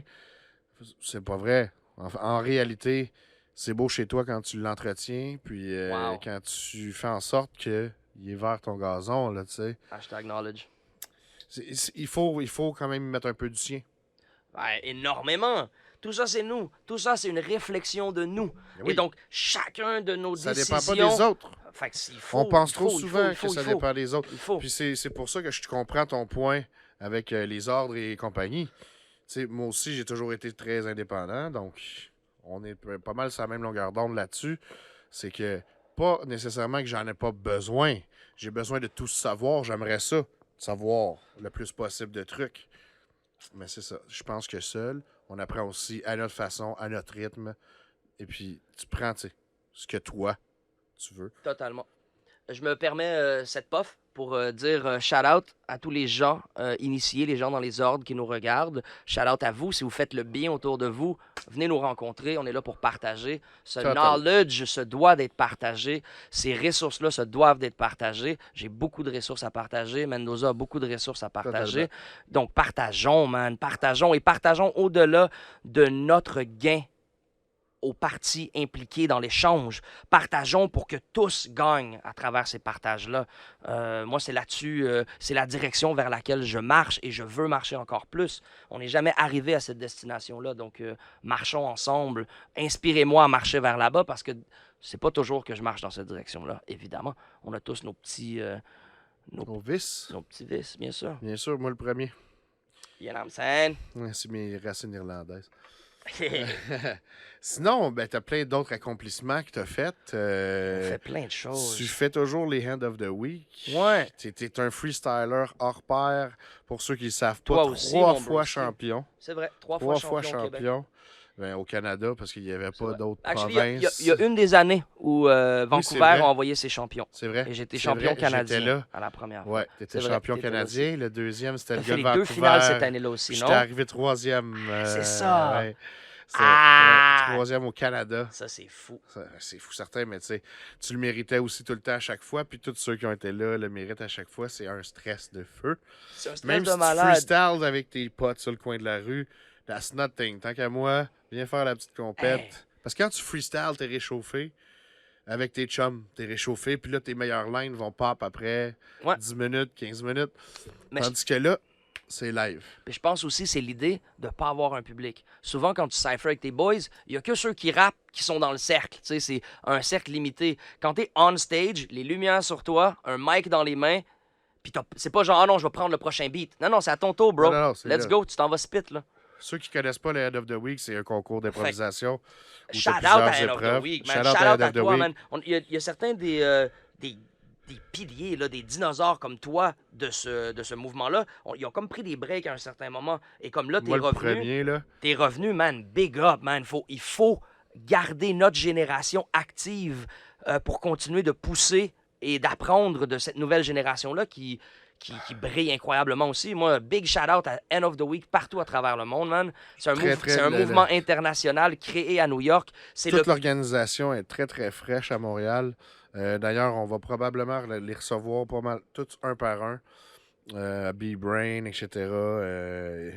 c'est pas vrai. En réalité, c'est beau chez toi quand tu l'entretiens, puis Wow. quand tu fais en sorte qu'il est vert ton gazon, là, tu sais. Hashtag knowledge. Il faut quand même mettre un peu du sien. Ouais, énormément. Tout ça, c'est nous. Tout ça, c'est une réflexion de nous. Mais oui. Et donc, chacun de nos Ça décisions... dépend pas des autres. Fait que s'il faut, On pense il trop faut, il souvent faut, que ça il faut. dépend des autres. Il faut. Puis c'est pour ça que je comprends ton point avec les ordres et compagnie. Tu sais, moi aussi, j'ai toujours été très indépendant, donc on est pas mal sur la même longueur d'onde là-dessus. C'est que pas nécessairement que j'en ai pas besoin. J'ai besoin de tout savoir. J'aimerais ça, savoir le plus possible de trucs. Mais c'est ça. Je pense que seul, on apprend aussi à notre façon, à notre rythme. Et puis, tu prends, tu sais, ce que toi, tu veux. Totalement. je me permets cette puff pour dire shout-out à tous les gens initiés, les gens dans les ordres qui nous regardent. Shout-out à vous. Si vous faites le bien autour de vous, venez nous rencontrer. On est là pour partager. Ce Total. knowledge se doit d'être partagé. Ces ressources-là se doivent d'être partagées. J'ai beaucoup de ressources à partager. Mendoza a beaucoup de ressources à partager. Donc, partageons, man. Partageons et partageons au-delà de notre gain aux parties impliquées dans l'échange. Partageons pour que tous gagnent à travers ces partages-là. Moi, c'est là-dessus, c'est la direction vers laquelle je marche et je veux marcher encore plus. On n'est jamais arrivé à cette destination-là, donc marchons ensemble. Inspirez-moi à marcher vers là-bas parce que c'est pas toujours que je marche dans cette direction-là, évidemment. On a tous nos petits, Au vice. nos petits vices, bien sûr. Bien sûr, moi le premier. You know what I'm saying? Ouais, c'est mes racines irlandaises. Sinon, ben, t'as plein d'autres accomplissements que t'as fait. On fait plein de choses. Tu fais toujours les Hand of the Week. Ouais. T'es un freestyler hors pair. Pour ceux qui ne savent pas, Toi aussi, 3 mon fois broski. champion. C'est vrai, 3 3 fois fois champion au Québec. champion. Ben, au Canada, parce qu'il n'y avait C'est pas vrai. d'autres Actually, provinces. il y a une des années où c'est Vancouver vrai. a envoyé ses champions. C'est vrai. Et j'étais C'est champion vrai, canadien j'étais là. à la première fois. Ouais, t'étais C'est vrai, champion t'étais là canadien. Le deuxième, c'était T'as le fait gars les de 2 Vancouver. finales cette année-là aussi, Puis non? j'étais arrivé troisième. C'est ça. Ouais. Ah! Troisième au Canada. Ça, c'est fou. C'est fou certain, mais tu sais, tu le méritais aussi tout le temps à chaque fois. Puis tous ceux qui ont été là le méritent à chaque fois. C'est un stress de feu. C'est un stress Même de si tu malade. freestyles avec tes potes sur le coin de la rue, that's nothing. Tant qu'à moi, viens faire la petite compète. Hey. Parce que quand tu freestyles, t'es réchauffé. Avec tes chums, t'es réchauffé. Puis là, tes meilleures lines vont pop après Ouais. 10 minutes, 15 minutes. Mais Tandis que là, c'est live. Puis je pense aussi c'est l'idée de ne pas avoir un public. Souvent, quand tu cypher avec tes boys, il n'y a que ceux qui rappent qui sont dans le cercle. Tu sais, c'est un cercle limité. Quand tu es on stage, les lumières sur toi, un mic dans les mains, puis c'est pas genre, ah non, je vais prendre le prochain beat. Non, non, c'est à ton tour, bro. Non, c'est Let's là. go, tu t'en vas spit, là. Ceux qui connaissent pas le Head of the Week, c'est un concours d'improvisation. où t'as Shout out plusieurs à End of the épreuves. Week, man. Shout Shout out out à End à of the toi, Week. man. Il y a certains des piliers, là, des dinosaures comme toi de ce mouvement-là. Ils ont comme pris des breaks à un certain moment. Et comme là, Moi, le premier, là. T'es revenu, man, big up, man. Il faut garder notre génération active pour continuer de pousser et d'apprendre de cette nouvelle génération-là qui brille incroyablement aussi. Moi, big shout-out à End of the Week partout à travers le monde, man. C'est un mouvement international créé à New York. C'est Toute l'organisation est très, très fraîche à Montréal. D'ailleurs, on va probablement les recevoir pas mal, tous un par un. B-Brain, etc.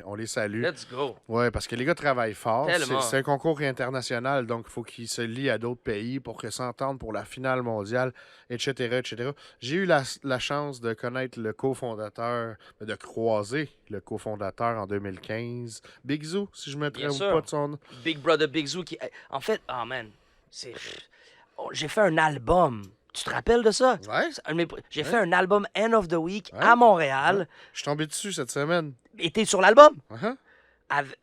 On les salue. Let's go. Ouais, parce que les gars travaillent fort. Tellement. C'est un concours international, donc il faut qu'ils se lient à d'autres pays pour que s'entendent pour la finale mondiale, etc., etc. J'ai eu la chance de connaître le cofondateur, de croiser le cofondateur en 2015. Big Zoo, si je me Bien trompe sûr. pas de son nom. Big Brother Big Zoo qui... En fait, oh man, j'ai fait un album. Tu te rappelles de ça? Ouais. J'ai fait un album End of the Week Ouais. à Montréal. Je suis tombé dessus cette semaine. Et t'es sur l'album? Uh-huh.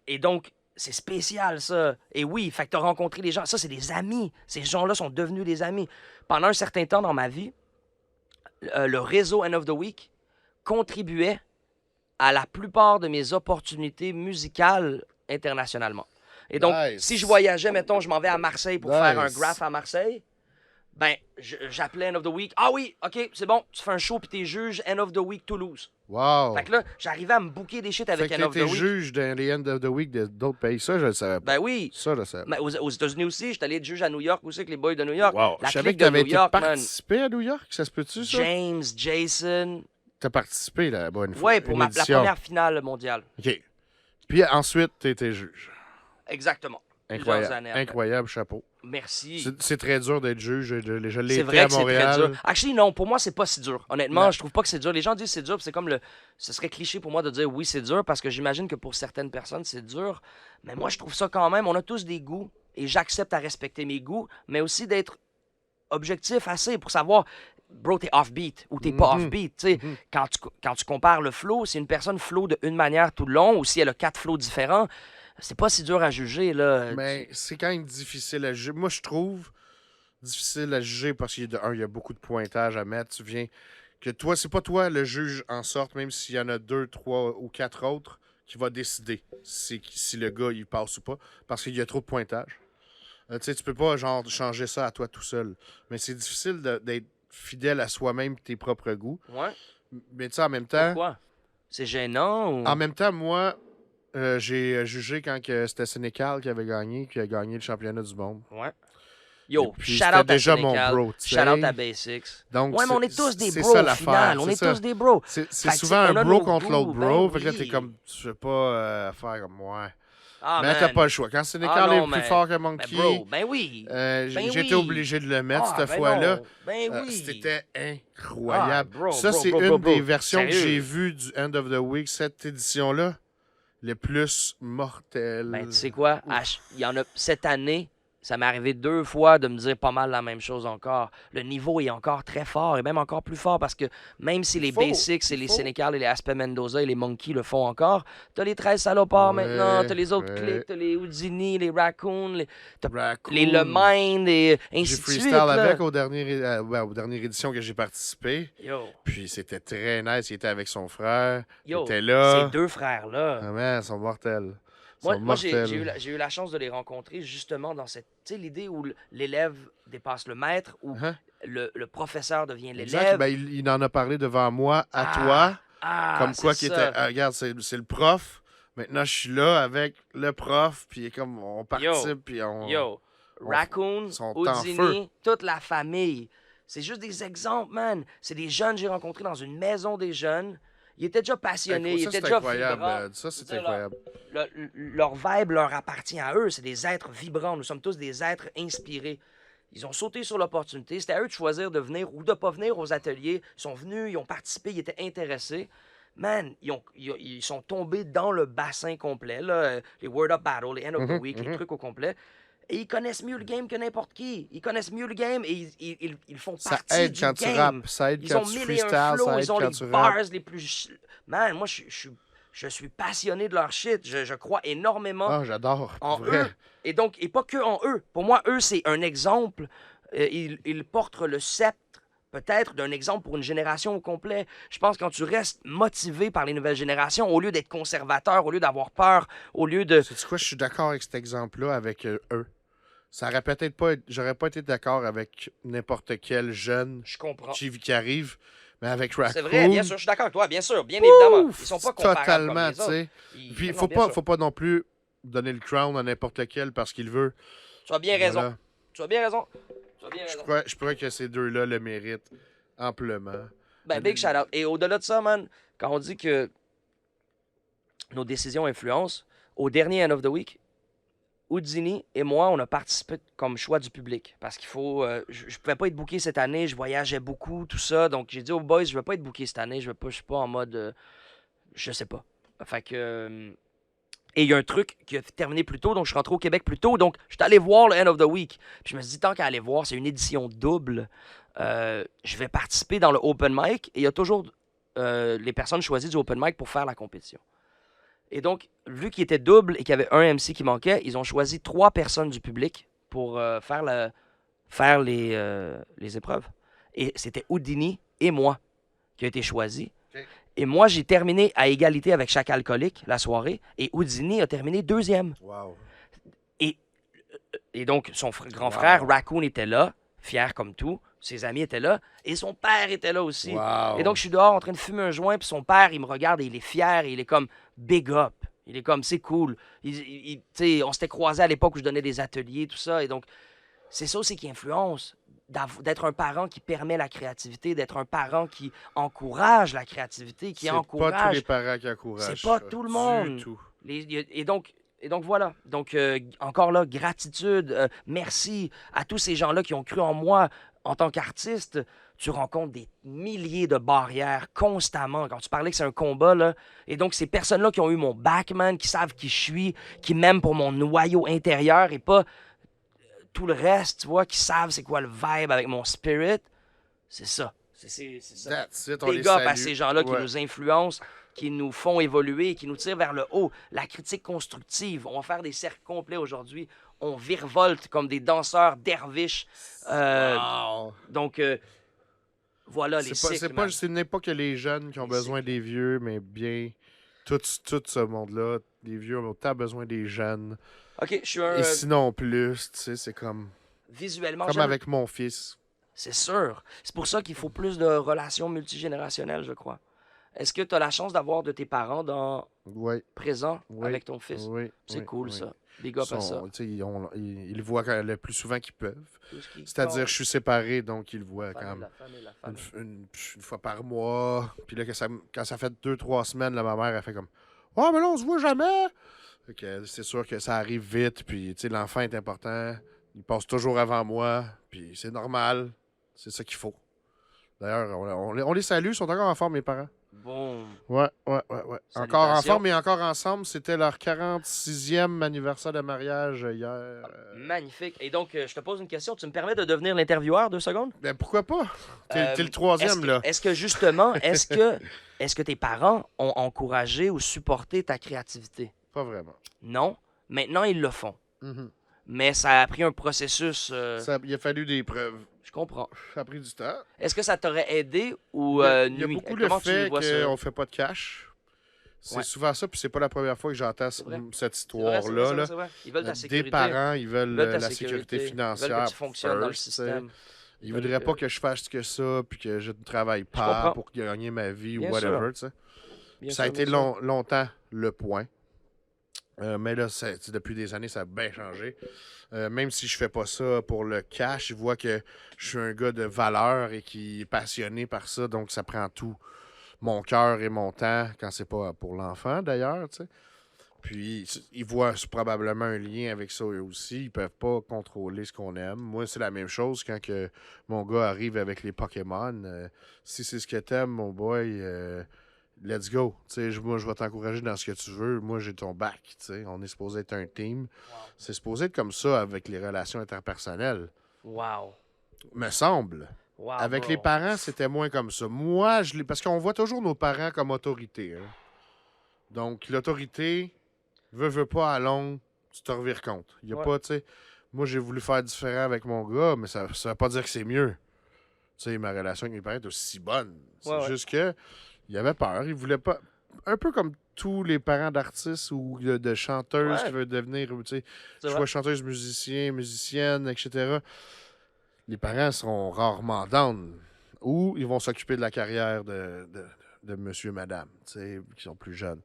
Et donc, c'est spécial, ça. Et oui, fait que t'as rencontré les gens. Ça, c'est des amis. Ces gens-là sont devenus des amis. Pendant un certain temps dans ma vie, le réseau End of the Week contribuait à la plupart de mes opportunités musicales internationalement. Et donc, Nice. si je voyageais, mettons, je m'en vais à Marseille pour Nice. faire un graph à Marseille, ben, j'appelais End of the Week. Ah oui, OK, c'est bon, tu fais un show puis t'es juge End of the Week Toulouse. Wow. Fait que là, j'arrivais à me booker des shit Fait avec que End of the t'étais Week. juge dans les End of the Week d'autres pays. Ça, je le savais pas. Ben oui. Ça, je le savais. Mais aux États-Unis aussi, j'étais allé être juge à New York aussi avec les boys de New York. Wow. La Je savais clique que de t'avais New été York, man. participé à New York. Ça se peut-tu, ça? James, Jason. T'as participé là-bas une fois. Ouais, pour la première finale mondiale. OK. Puis ensuite, t'étais juge. Exactement. Plusieurs Incroyable. années après. Incroyable, chapeau. Merci. C'est très dur d'être juge. Je l'ai C'est été vrai à que c'est Montréal. très dur. Actually, non, pour moi, c'est pas si dur. Honnêtement, Non. je trouve pas que c'est dur. Les gens disent que c'est dur, puis c'est comme ce serait cliché pour moi de dire oui, c'est dur, parce que j'imagine que pour certaines personnes, c'est dur. Mais moi, je trouve ça quand même. On a tous des goûts, et j'accepte à respecter mes goûts, mais aussi d'être objectif assez pour savoir, bro, t'es off-beat ou t'es pas Mhm. off-beat. Tu sais, quand tu compares le flow, si une personne flow de une manière tout le long, ou si elle a 4 flows différents, c'est pas si dur à juger, là. Mais c'est quand même difficile à juger. Moi, je trouve difficile à juger parce qu'il y a beaucoup de pointages à mettre. Tu viens que toi, c'est pas toi le juge en sorte, même s'il y en a 2, 3 ou 4 autres qui va décider si le gars il passe ou pas, parce qu'il y a trop de pointages. Tu sais, tu peux pas genre changer ça à toi tout seul. Mais c'est difficile d'être fidèle à soi-même et tes propres goûts. Ouais. Mais tu sais, en même temps, Pourquoi? C'est gênant ou... en même temps, moi, j'ai jugé quand que c'était Sénécal qui avait gagné, qui a gagné le championnat du monde. Ouais. Et Yo, puis, shout c'était out à déjà mon Sénécal, bro, tu shout out sais. à Basics. Donc, Ouais, mais on est tous des c'est bros ça au l'affaire, final. On c'est est ça. tous des bros. C'est Fait que, souvent tu sais, un on a bro nos contre l'autre goûts, bro. ben Fait que là, t'es oui. comme, tu veux pas faire comme moi. Ah, Mais t'as man. pas le choix. Quand Ah Sénécal non, est plus mais... fort que Ben Monkey, bro, ben oui. Ben j'ai été oui. obligé de le mettre Ah, cette ben fois-là. non. Ben oui. C'était Ah, incroyable. bro, Ça, bro, c'est bro, une bro, des bro. versions que Sérieux. j'ai vues du End of the Week, cette édition-là, les plus mortelles. Ben, tu sais quoi? Il y en a cette année, ça m'est arrivé 2 fois de me dire pas mal la même chose encore. Le niveau est encore très fort et même encore plus fort parce que même si les faut, Basics et il les faut. Sénécal et les Aspe Mendoza et les Monkeys le font encore, t'as les 13 salopards maintenant, t'as les autres ouais. clics, t'as les Houdini, les Raccoons, t'as Raccoon. les Le Mind et J'ai ainsi de freestyle suite. là. avec aux dernières éditions que j'ai participé. Yo, Puis c'était très nice. Il était avec son frère. yo, il était là. ces 2 frères-là. Ah man, ils sont mortels. Ils Moi, sont moi j'ai mortels. j'ai eu la chance de les rencontrer justement dans cette, tu sais, l'idée où l'élève dépasse le maître, où Hein? le professeur devient Exact. l'élève. Ben, il en a parlé devant moi, à toi. Comme quoi c'est qu'il ça. était. Regarde, c'est le prof. Maintenant, je suis là avec le prof. Puis comme on participe. Puis on. Yo, Raccoon, sont en feu. Houdini, toute la famille. C'est juste des exemples, man. C'est des jeunes que j'ai rencontrés dans une maison des jeunes. Ils étaient déjà passionnés, ils Ça, étaient c'est déjà incroyable. vibrants. Ça, c'est Je veux dire, incroyable. Leur vibe leur appartient à eux. C'est des êtres vibrants. Nous sommes tous des êtres inspirés. Ils ont sauté sur l'opportunité. C'était à eux de choisir de venir ou de ne pas venir aux ateliers. Ils sont venus, ils ont participé, ils étaient intéressés. Man, ils sont tombés dans le bassin complet. Là, les Word Up Battle, les End of the Week, les trucs au complet. Et ils connaissent mieux le game que n'importe qui. Ils connaissent mieux le game et ils font Ça partie aide du quand game. tu rappes. Ça aide Ils quand ont tu mille et un freestyle. flows, Ça aide ils ont quand les tu bars rappes. les plus... Man, moi, je suis passionné de leur shit. Je crois énormément Ah, j'adore. en pour vrai. eux. Et pas que en eux. Pour moi, eux, c'est un exemple. Ils portent le sceptre, peut-être, d'un exemple pour une génération au complet. Je pense que quand tu restes motivé par les nouvelles générations, au lieu d'être conservateur, au lieu d'avoir peur, au lieu de... Sais-tu quoi, je suis d'accord avec cet exemple-là, avec eux. Ça aurait peut-être pas... J'aurais pas été d'accord avec n'importe quel jeune Je comprends. qui arrive, mais avec Raccoon... C'est vrai, bien sûr, je suis d'accord avec toi, bien sûr, bien évidemment. Ils sont pas comparables totalement, comme les tu autres. sais. Ils- Puis non, bien sûr. faut pas non plus donner le crown à n'importe quel parce qu'il veut. Tu as bien raison. Voilà. Tu as bien raison. Tu as bien raison. Je crois que ces deux-là le méritent amplement. Ben, big shout out. Et au-delà de ça, man, quand on dit que nos décisions influencent, au dernier End of the Week, Houdini et moi, on a participé comme choix du public. Parce qu'il faut. Je pouvais pas être booké cette année, je voyageais beaucoup, tout ça. Donc j'ai dit aux boys, je vais pas être booké cette année, je suis pas en mode. Je sais pas. Fait que. Et il y a un truc qui a terminé plus tôt, donc je suis rentré au Québec plus tôt. Donc je suis allé voir le End of the Week. Puis je me suis dit, tant qu'à aller voir, c'est une édition double. Je vais participer dans le open mic. Et il y a toujours les personnes choisies du open mic pour faire la compétition. Et donc, vu qu'il était double et qu'il y avait un MC qui manquait, ils ont choisi 3 personnes du public pour faire les épreuves. Et c'était Houdini et moi qui a été choisi. Ok. Et moi, j'ai terminé à égalité avec chaque alcoolique la soirée. Et Houdini a terminé 2e. Wow. Et donc, son grand frère, Raccoon, était là, fier comme tout. Ses amis étaient là. Et son père était là aussi. Wow. Et donc, je suis dehors en train de fumer un joint. Puis son père, il me regarde et il est fier. Et il est comme big up. Il est comme, c'est cool. Tu sais, on s'était croisés à l'époque où je donnais des ateliers, tout ça. Et donc, c'est ça aussi qui influence. D'être un parent qui permet la créativité, d'être un parent qui encourage la créativité, qui C'est pas tous encourage. les parents qui encouragent. C'est pas ça, tout le du monde. tout. Et donc voilà. Donc encore là, gratitude, merci à tous ces gens-là qui ont cru en moi en tant qu'artiste. Tu rencontres des milliers de barrières constamment. Quand tu parlais que c'est un combat, là. Et donc, ces personnes-là qui ont eu mon back, man, qui savent qui je suis, qui m'aiment pour mon noyau intérieur et pas tout le reste, tu vois, qui savent c'est quoi le vibe avec mon spirit, c'est ça. C'est ça. That's it, on les Big up à salue. ces gens-là qui Ouais. nous influencent, qui nous font évoluer, qui nous tirent vers le haut. La critique constructive. On va faire des cercles complets aujourd'hui. On virevolte comme des danseurs derviches. Wow. Donc, voilà les cycles. Ce n'est pas que les jeunes qui ont Les besoin des vieux, mais bien tout ce monde-là. Les vieux ont autant besoin des jeunes. OK, je suis un... Et sinon plus, tu sais, c'est comme visuellement, comme j'aime- avec mon fils. C'est sûr. C'est pour ça qu'il faut plus de relations multigénérationnelles, je crois. Est-ce que tu as la chance d'avoir de tes parents Oui, présents oui, avec ton fils? oui, C'est oui, cool, oui. ça. Big up à ça. Tu sais, ils le voient le plus souvent qu'ils peuvent. Tout ce qui C'est-à-dire, compte, je suis séparé, donc ils le voient la quand famille, même la famille, la famille. une fois par mois. Puis là, quand ça fait 2-3 semaines, là, ma mère, elle fait comme oh, mais là, on se voit jamais. Fait que c'est sûr que ça arrive vite. Puis, tu sais, l'enfant est important. Il passe toujours avant moi. Puis, c'est normal. C'est ça qu'il faut. D'ailleurs, on les salue. Ils sont encore en forme, mes parents. Bon. Ouais. Encore en Salutations. forme et encore ensemble. C'était leur 46e anniversaire de mariage hier. Magnifique. Et donc, je te pose une question. Tu me permets de devenir l'intervieweur 2 secondes? Ben, pourquoi pas? T'es Euh, le troisième, là. Est-ce que justement, est-ce que tes parents ont encouragé ou supporté ta créativité? Pas vraiment. Non. Maintenant, ils le font. Mhm. Mais ça a pris un processus. Il a fallu des preuves. Je comprends. Ça a pris du temps. Est-ce que ça t'aurait aidé ou Il y a nuit? beaucoup Comment le tu fait vois ça? qu'on fait pas de cash. C'est Ouais. souvent ça, puis c'est pas la première fois que j'entends C'est vrai. cette C'est vrai, c'est vrai, histoire-là. c'est vrai, là. c'est vrai. Ils veulent ta Des sécurité. parents, ils veulent Ils veulent ta la sécurité Ils veulent financière. que tu fonctionnes dans le first, système. Ils voudraient pas que je fasse que ça, puis que je ne travaille pas comprends. pour gagner ma vie Bien ou whatever. Tu sais. Bien Ça a sûr, été bien sûr. longtemps le point. Mais là, depuis des années, ça a bien changé. Même si je fais pas ça pour le cash, je vois que je suis un gars de valeur et qui est passionné par ça, donc ça prend tout mon cœur et mon temps, quand c'est pas pour l'enfant d'ailleurs, tu sais. Puis ils voient probablement un lien avec ça eux aussi. Ils peuvent pas contrôler ce qu'on aime. Moi, c'est la même chose quand que mon gars arrive avec les Pokémon. Si c'est ce que t'aimes, mon boy, let's go. Tu sais, moi, je vais t'encourager dans ce que tu veux. Moi, j'ai ton back. Tu sais, on est supposé être un team. Wow. C'est supposé être comme ça avec les relations interpersonnelles. Wow. Me semble. Wow, Avec bro. les parents, c'était moins comme ça. Moi, parce qu'on voit toujours nos parents comme autorité. Hein. Donc, l'autorité, veut pas à longue, tu te revires compte. Il y a Ouais. pas, tu sais, moi, j'ai voulu faire différent avec mon gars, mais ça veut pas dire que c'est mieux. Tu sais, ma relation avec mes parents est aussi bonne. C'est Ouais, ouais. juste que il avait peur. Il voulait pas. Un peu comme tous les parents d'artistes ou de chanteuses Ouais. qui veulent devenir, tu sais, C'est soit vrai. chanteuse, musicien, musicienne, etc. Les parents seront rarement down. Ou ils vont s'occuper de la carrière de monsieur et madame, tu sais, qui sont plus jeunes.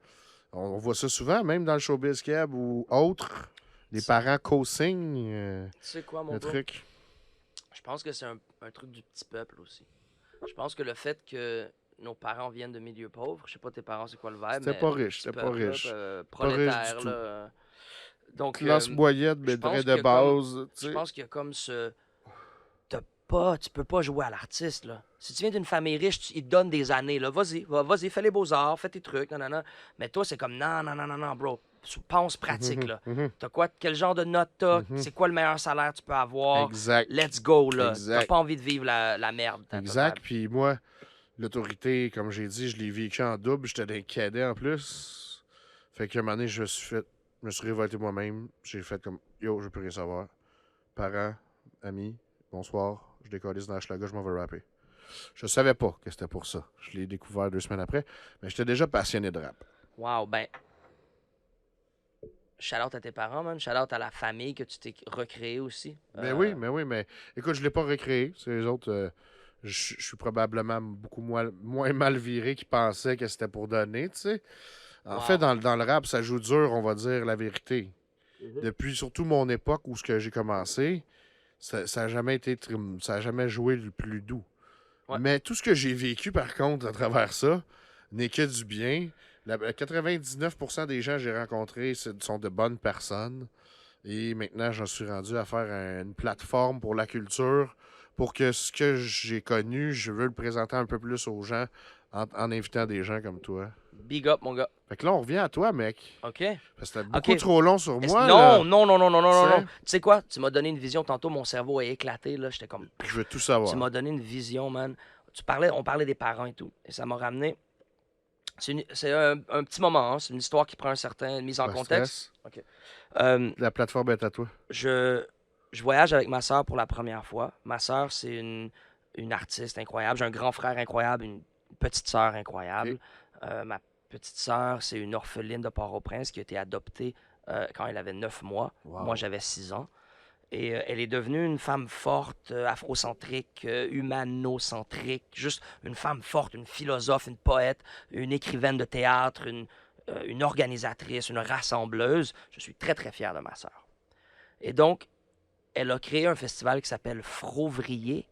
On voit ça souvent, même dans le showbiz keb ou autre. Les parents co-signent Tu sais quoi, mon le bro? truc. Je pense que c'est un truc du petit peuple aussi. Je pense que le fait que nos parents viennent de milieux pauvres, je sais pas tes parents c'est quoi le vibe, C'était mais pas le riche, petit c'était pas peuple, là, riche. prolétaire, du tout. là. Donc, Classe moyenne, mais je pense très qu'il y de a comme- base. tu je sais. pense qu'il y a comme ce... Tu peux pas jouer à l'artiste, là. Si tu viens d'une famille riche, ils te donnent des années, là. Vas-y, fais les beaux-arts, fais tes trucs, non. Mais toi, c'est comme, non, bro. Pense pratique, là. T'as quoi, quel genre de note t'as? C'est quoi le meilleur salaire que tu peux avoir? Exact. Let's go, là. Exact. T'as pas envie de vivre la merde. Exact. Puis moi, l'autorité, comme j'ai dit, je l'ai vécu en double. J'étais d'un cadet en plus. Fait qu'à un moment donné, je me suis révolté moi-même. J'ai fait comme, yo, je peux rien savoir. Parents, amis, bonsoir. Je décollise dans Hochelaga, je m'en vais rapper. Je savais pas que c'était pour ça. Je l'ai découvert 2 semaines après. Mais j'étais déjà passionné de rap. Wow, ben. Shout-out à tes parents, man. Shout-out à la famille que tu t'es recréé aussi. Mais oui, mais écoute, je l'ai pas recréé. C'est les autres. Je suis probablement beaucoup moins mal viré qu'ils pensaient que c'était pour donner, tu sais. En Wow. fait, dans le rap, ça joue dur, on va dire la vérité. Mhm. Depuis surtout mon époque où ce que j'ai commencé, ça a jamais été ça a jamais joué le plus doux. Ouais. Mais tout ce que j'ai vécu par contre à travers ça n'est que du bien. 99% des gens que j'ai rencontrés sont de bonnes personnes. Et maintenant, j'en suis rendu à faire une plateforme pour la culture, pour que ce que j'ai connu, je veux le présenter un peu plus aux gens en invitant des gens comme toi. Big up, mon gars. Fait que là, on revient à toi, mec. OK? Parce que c'était beaucoup Ok. trop long sur moi. non, là. non. Tu sais? Tu sais quoi? Tu m'as donné une vision tantôt, mon cerveau est éclaté, là. J'étais comme. Je veux tout savoir. Tu m'as donné une vision, man. On parlait des parents et tout. Et ça m'a ramené. C'est un petit moment, hein. C'est une histoire qui prend une mise en Pas contexte. stress. Euh, La plateforme est à toi. je voyage avec ma soeur pour la première fois. Ma soeur, c'est une artiste incroyable. J'ai un grand frère incroyable, une petite sœur incroyable. Ma petite sœur, c'est une orpheline de Port-au-Prince qui a été adoptée quand elle avait 9 mois. Wow. Moi, j'avais 6 ans. Et elle est devenue une femme forte, afrocentrique, humanocentrique, juste une femme forte, une philosophe, une poète, une écrivaine de théâtre, une organisatrice, une rassembleuse. Je suis très, très fier de ma sœur. Et donc, elle a créé un festival qui s'appelle Frovrier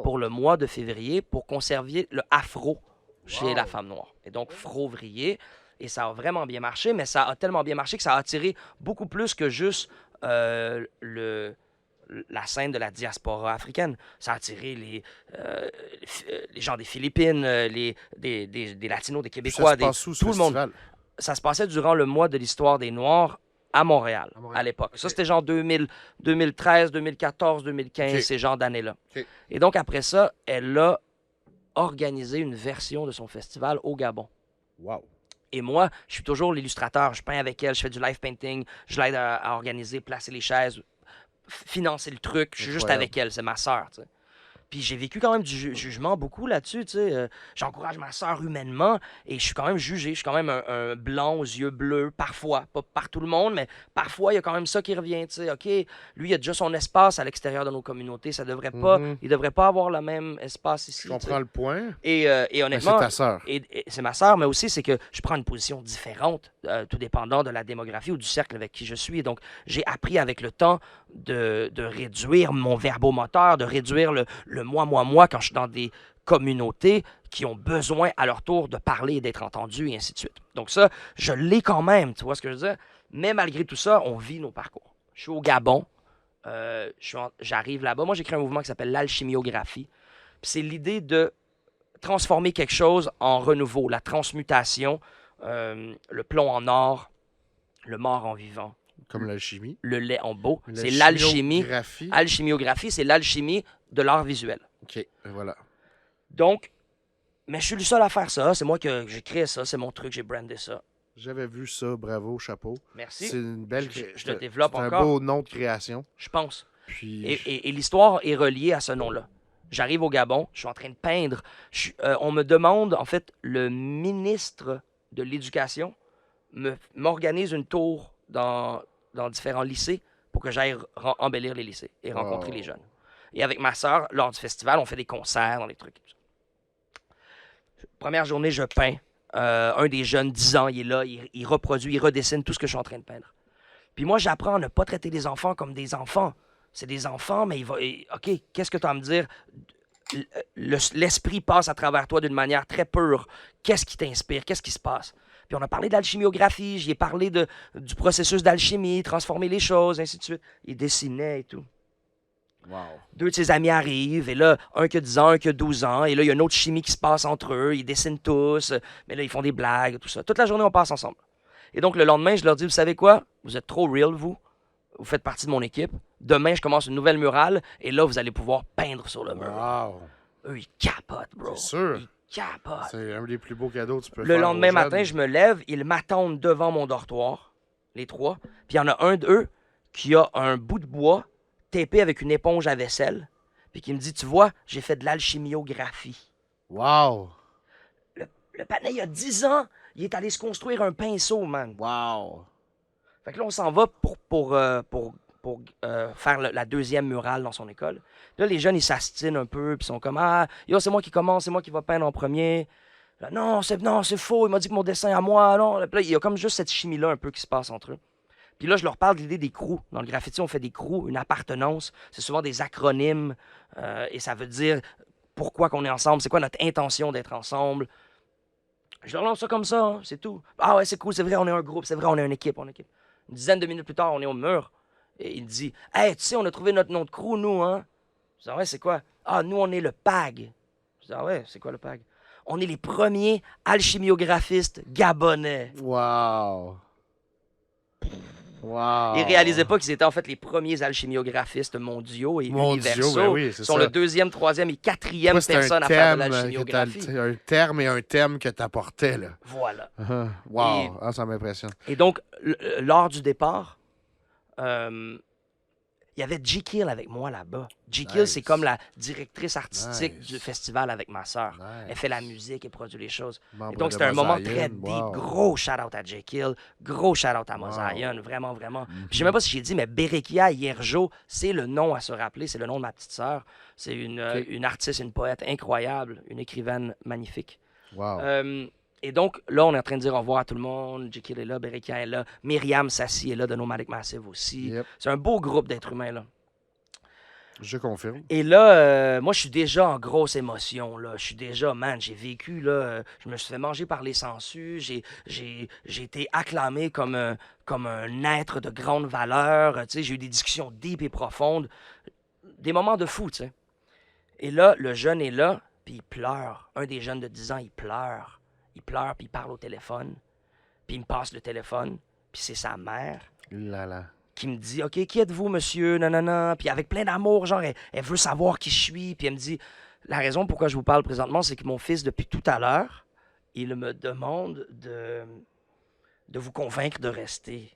pour le mois de février pour conserver le afro chez la femme noire. Et donc, Frovrier, et ça a vraiment bien marché, mais ça a tellement bien marché que ça a attiré beaucoup plus que juste la scène de la diaspora africaine. Ça a attiré les gens des Philippines, des Latinos, des Québécois, tout le monde. Ça se passait durant le mois de l'histoire des Noirs à Montréal, à l'époque. Okay. Ça, c'était genre 2013, 2014, 2015, ces genres d'années-là. Okay. Et donc, après ça, elle a organisé une version de son festival au Gabon. Wow. Et moi, je suis toujours l'illustrateur. Je peins avec elle, je fais du live painting, je l'aide à organiser, placer les chaises, financer le truc. Je suis juste avec elle, c'est ma sœur, tu sais. Puis j'ai vécu quand même du jugement beaucoup là-dessus, tu sais. J'encourage ma sœur humainement et je suis quand même jugé. Je suis quand même un blanc aux yeux bleus, parfois. Pas par tout le monde, mais parfois, il y a quand même ça qui revient, tu sais. OK, lui, il a déjà son espace à l'extérieur de nos communautés. Ça devrait pas... Il devrait pas avoir le même espace ici. Je comprends le point. Et honnêtement... C'est ta sœur. Et c'est ma sœur, mais aussi, c'est que je prends une position différente, tout dépendant de la démographie ou du cercle avec qui je suis. Donc, j'ai appris avec le temps de réduire mon verbomoteur, de réduire le moi, quand je suis dans des communautés qui ont besoin à leur tour de parler et d'être entendus, et ainsi de suite. Donc ça, je l'ai quand même, tu vois ce que je veux dire? Mais malgré tout ça, on vit nos parcours. Je suis au Gabon, j'arrive là-bas. Moi, j'ai créé un mouvement qui s'appelle l'alchimiographie. Puis c'est l'idée de transformer quelque chose en renouveau, la transmutation, le plomb en or, le mort en vivant. Comme l'alchimie. Le lait en beau. C'est l'alchimie. Alchimiographie, c'est l'alchimie de l'art visuel. OK, voilà. Donc, mais je suis le seul à faire ça. C'est moi que j'ai créé ça. C'est mon truc. J'ai brandé ça. J'avais vu ça. Bravo, chapeau. Merci. C'est une belle je le développe encore. C'est un beau nom de création. Je pense. Puis... Et l'histoire est reliée à ce nom-là. J'arrive au Gabon. Je suis en train de peindre. On me demande, en fait, le ministre de l'Éducation m'organise une tour dans différents lycées pour que j'aille embellir les lycées et rencontrer les jeunes. Et avec ma sœur, lors du festival, on fait des concerts dans les trucs. Première journée, je peins. Un des jeunes, 10 ans, il est là, il reproduit, il redessine tout ce que je suis en train de peindre. Puis moi, j'apprends à ne pas traiter les enfants comme des enfants. C'est des enfants, mais OK, qu'est-ce que tu as à me dire? L'esprit passe à travers toi d'une manière très pure. Qu'est-ce qui t'inspire? Qu'est-ce qui se passe? Puis on a parlé d'alchimiographie, j'y ai parlé du processus d'alchimie, transformer les choses, ainsi de suite. Il dessinait et tout. Wow. 2 de ses amis arrivent, et là, un qui a 10 ans, un qui a 12 ans, et là, il y a une autre chimie qui se passe entre eux, ils dessinent tous, mais là, ils font des blagues, tout ça. Toute la journée, on passe ensemble. Et donc, le lendemain, je leur dis, vous savez quoi? Vous êtes trop real, vous. Vous faites partie de mon équipe. Demain, je commence une nouvelle murale, et là, vous allez pouvoir peindre sur le mur. Wow. Eux, ils capotent, bro. C'est sûr. Ils capotent. C'est un des plus beaux cadeaux que tu peux faire. Le lendemain matin, je me lève, ils m'attendent devant mon dortoir, les 3, puis il y en a un d'eux qui a un bout de bois tapé avec une éponge à vaisselle, puis qui me dit, tu vois, j'ai fait de l'alchimiographie. Wow! Le panais, il y a 10 ans, il est allé se construire un pinceau, man. Wow! Fait que là, on s'en va pour faire la deuxième murale dans son école. Là, les jeunes, ils s'astinent un peu, puis ils sont comme, ah, yo, c'est moi qui commence, c'est moi qui va peindre en premier. Là, non, c'est faux, il m'a dit que mon dessin est à moi, non. Là, il y a comme juste cette chimie-là un peu qui se passe entre eux. Puis là, je leur parle de l'idée des crews. Dans le graffiti, on fait des crews, une appartenance. C'est souvent des acronymes. Et ça veut dire pourquoi qu'on est ensemble, c'est quoi notre intention d'être ensemble. Je leur lance ça comme ça, hein, c'est tout. Ah ouais, c'est cool, c'est vrai, on est un groupe, c'est vrai, on est une équipe, Une dizaine de minutes plus tard, on est au mur. Et il dit, hey, tu sais, on a trouvé notre nom de crew, nous, hein. Je dis, ah ouais, c'est quoi? Ah, nous, on est le PAG. Je dis, ah ouais, c'est quoi le PAG? On est les premiers alchimiographistes gabonais. Wow! Wow. Ils réalisaient pas qu'ils étaient en fait les premiers alchimiographistes mondiaux et universaux. Ben oui, ils sont le 2e, 3e et 4e personne à faire de l'alchimiographie. Un terme et un thème que tu apportais, là. Voilà. Wow, ça m'impressionne. Et donc, lors du départ, Il y avait G-Kill avec moi là-bas. G-Kill, c'est Nice. comme la directrice artistique Nice. du festival avec ma sœur. Nice. Elle fait la musique et produit les choses. Membre Et donc, de c'était un moment Mosaïen, très deep. wow. Gros shout-out à J-Kill. Gros shout-out à Wow. Mosaïen. Vraiment, vraiment. Mhm. Je sais même pas si j'ai dit, mais Berekia Hierjo, c'est le nom à se rappeler. C'est le nom de ma petite sœur. C'est une artiste, une poète incroyable. Une écrivaine magnifique. Wow. Et donc, là, on est en train de dire au revoir à tout le monde. J-Kill est là, Berekia est là. Myriam Sassi est là de Nomadic Massive aussi. Yep. C'est un beau groupe d'êtres humains, là. Je confirme. Et là, moi, je suis déjà en grosse émotion, là. Je suis déjà, man, j'ai vécu, là, je me suis fait manger par les sangsues, j'ai été acclamé comme un être de grande valeur, tu sais, j'ai eu des discussions deep et profondes, des moments de fou, tu sais. Et là, le jeune est là, puis il pleure. Un des jeunes de 10 ans, il pleure. Il pleure, puis il parle au téléphone, puis il me passe le téléphone, puis c'est sa mère Là, là. qui me dit « OK, qui êtes-vous, monsieur? » Nanana. Puis avec plein d'amour, genre, elle veut savoir qui je suis. Puis elle me dit « La raison pourquoi je vous parle présentement, c'est que mon fils, depuis tout à l'heure, il me demande de vous convaincre de rester.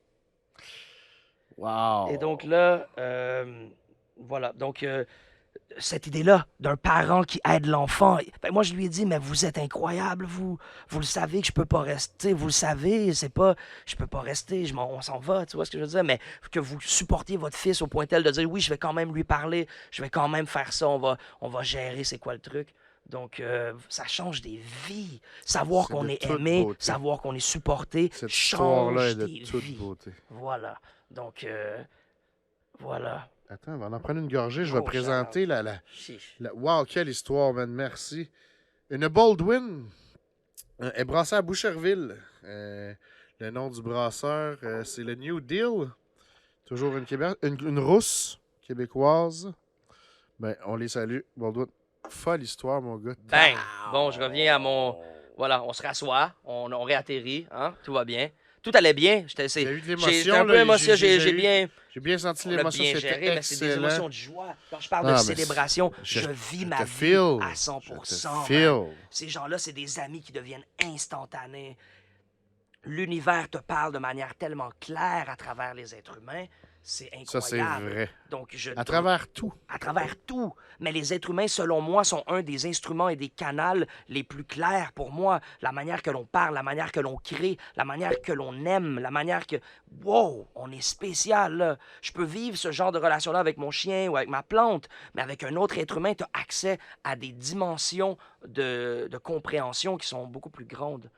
Wow. Et donc là, voilà. Donc, cette idée-là d'un parent qui aide l'enfant, ben moi, je lui ai dit « Mais vous êtes incroyable, vous le savez que je peux pas rester. Vous le savez, c'est pas... Je peux pas rester, on s'en va, tu vois ce que je veux dire? Mais que vous supportiez votre fils au point tel de dire « Oui, je vais quand même lui parler, je vais quand même faire ça, on va gérer c'est quoi le truc. » Donc, ça change des vies. Savoir C'est qu'on de est toute aimé, beauté. savoir qu'on est supporté, Cette change histoire-là est de des toute vies. beauté. Voilà. Donc, voilà. Attends, on va en prendre une gorgée. Je vais Gros présenter Chiche. Wow, quelle histoire, man. Merci. Une Baldwin. Elle est brassée à Boucherville. Le nom du brasseur, c'est le New Deal. Toujours une rousse québécoise. Ben, on les salue. Baldwin. Folle histoire, mon gars. Bang! Bon, je reviens à mon... Voilà, on se rassoit, on réatterrit, hein? Tout va bien. Tout allait bien. Il y a eu de l'émotion, J'étais un peu là, émotionnel, j'ai j'ai eu- bien... J'ai bien senti On l'a l'émotion, bien c'était géré, mais c'est des excellent. émotions de joie. Quand je parle Ah, de mais célébration, je- je vis je ma te vie feel. à Je 100%. te man. feel. Ces gens-là, c'est des amis qui deviennent instantanés. L'univers te parle de manière tellement claire à travers les êtres humains. C'est Ça, c'est incroyable. vrai. Donc, À travers tout. à travers tout. Mais les êtres humains, selon moi, sont un des instruments et des canaux les plus clairs pour moi. La manière que l'on parle, la manière que l'on crée, la manière que l'on aime, la manière que... Wow, on est spécial, là. Je peux vivre ce genre de relation-là avec mon chien ou avec ma plante, mais avec un autre être humain, tu as accès à des dimensions de compréhension qui sont beaucoup plus grandes.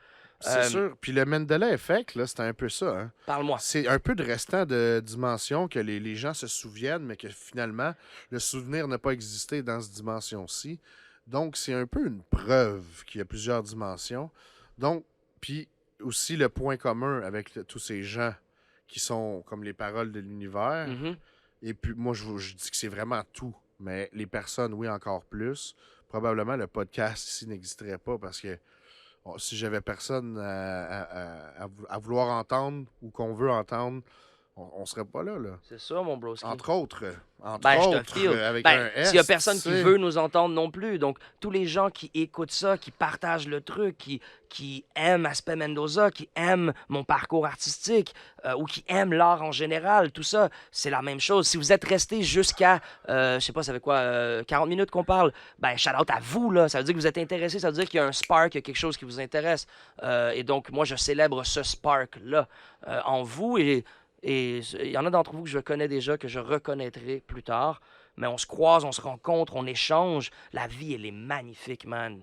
C'est sûr. Puis le Mandela Effect, là, c'était un peu ça. Hein? Parle-moi. C'est un peu de restant de dimension que les gens se souviennent, mais que finalement, le souvenir n'a pas existé dans cette dimension-ci. Donc, c'est un peu une preuve qu'il y a plusieurs dimensions. Donc, puis aussi le point commun avec tous ces gens qui sont comme les paroles de l'univers. Mhm. Et puis, moi, je dis que c'est vraiment tout. Mais les personnes, oui, encore plus. Probablement, le podcast ici n'existerait pas parce que si j'avais personne à vouloir entendre ou qu'on veut entendre, on serait pas là. C'est ça, mon broski. Entre autres, Ben, je te feel. avec Ben, un S. s'il y a personne qui tu sais. veut nous entendre non plus. Donc, tous les gens qui écoutent ça, qui partagent le truc, qui aiment Aspect Mendoza, qui aiment mon parcours artistique ou qui aiment l'art en général, tout ça, c'est la même chose. Si vous êtes resté jusqu'à, je sais pas, ça fait quoi, 40 minutes qu'on parle, ben, shout out à vous, là. Ça veut dire que vous êtes intéressé, ça veut dire qu'il y a un spark, il y a quelque chose qui vous intéresse. Et donc, moi, je célèbre ce spark-là en vous et il y en a d'entre vous que je connais déjà, que je reconnaîtrai plus tard. Mais on se croise, on se rencontre, on échange. La vie, elle est magnifique, man.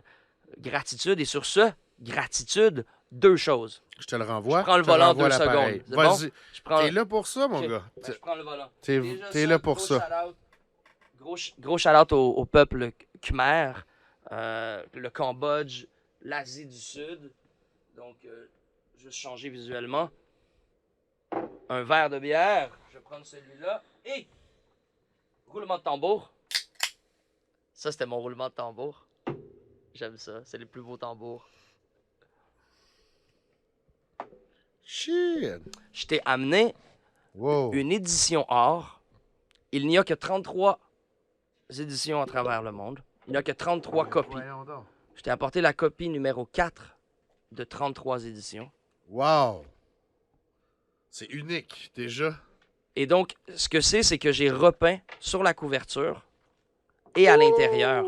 Gratitude. Et sur ce, gratitude, deux choses. Je te le renvoie. Je prends le je te volant renvoie 2 l'appareil. secondes. C'est Vas-y. Je prends, T'es là pour ça, mon Ok. gars. Ben, je prends le volant. T'es Déjà t'es là pour gros ça. shout-out. Gros shout-out au peuple khmer, le Cambodge, l'Asie du Sud. Donc, juste changer visuellement. Un verre de bière. Je vais prendre celui-là. Et roulement de tambour. Ça, c'était mon roulement de tambour. J'aime ça. C'est les plus beaux tambours. Shit. Je t'ai amené Wow. une édition or. Il n'y a que 33 éditions à travers le monde. Il n'y a que 33 copies. Voyons donc. Je t'ai apporté la copie numéro 4 de 33 éditions. Wow. C'est unique, déjà. Et donc, ce que c'est que j'ai repeint sur la couverture et à l'intérieur.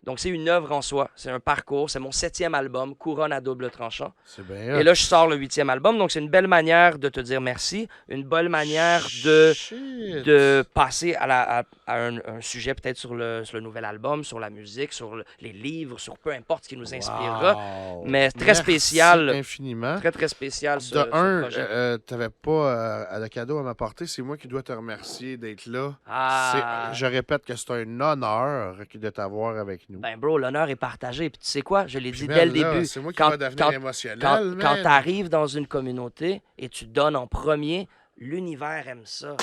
Donc, c'est une œuvre en soi. C'est un parcours. C'est mon 7e album, Couronne à double tranchant. C'est bien. Et là, je sors le 8e album. Donc, c'est une belle manière de te dire merci. Une belle manière de passer à un sujet peut-être sur le nouvel album, sur la musique, sur les livres, sur peu importe ce qui nous inspirera. Wow. Mais très Merci spécial. infiniment. Très, très spécial ce De projet. t'avais pas de cadeau à m'apporter. C'est moi qui dois te remercier d'être là. Ah. Je répète que c'est un honneur de t'avoir avec nous. Ben, bro, l'honneur est partagé. Puis tu sais quoi? Je l'ai Puis dit man, dès le là, début. c'est moi qui Quand- va devenir quand- émotionnel, Quand man. tu arrives dans une communauté et tu donnes en premier, l'univers aime ça.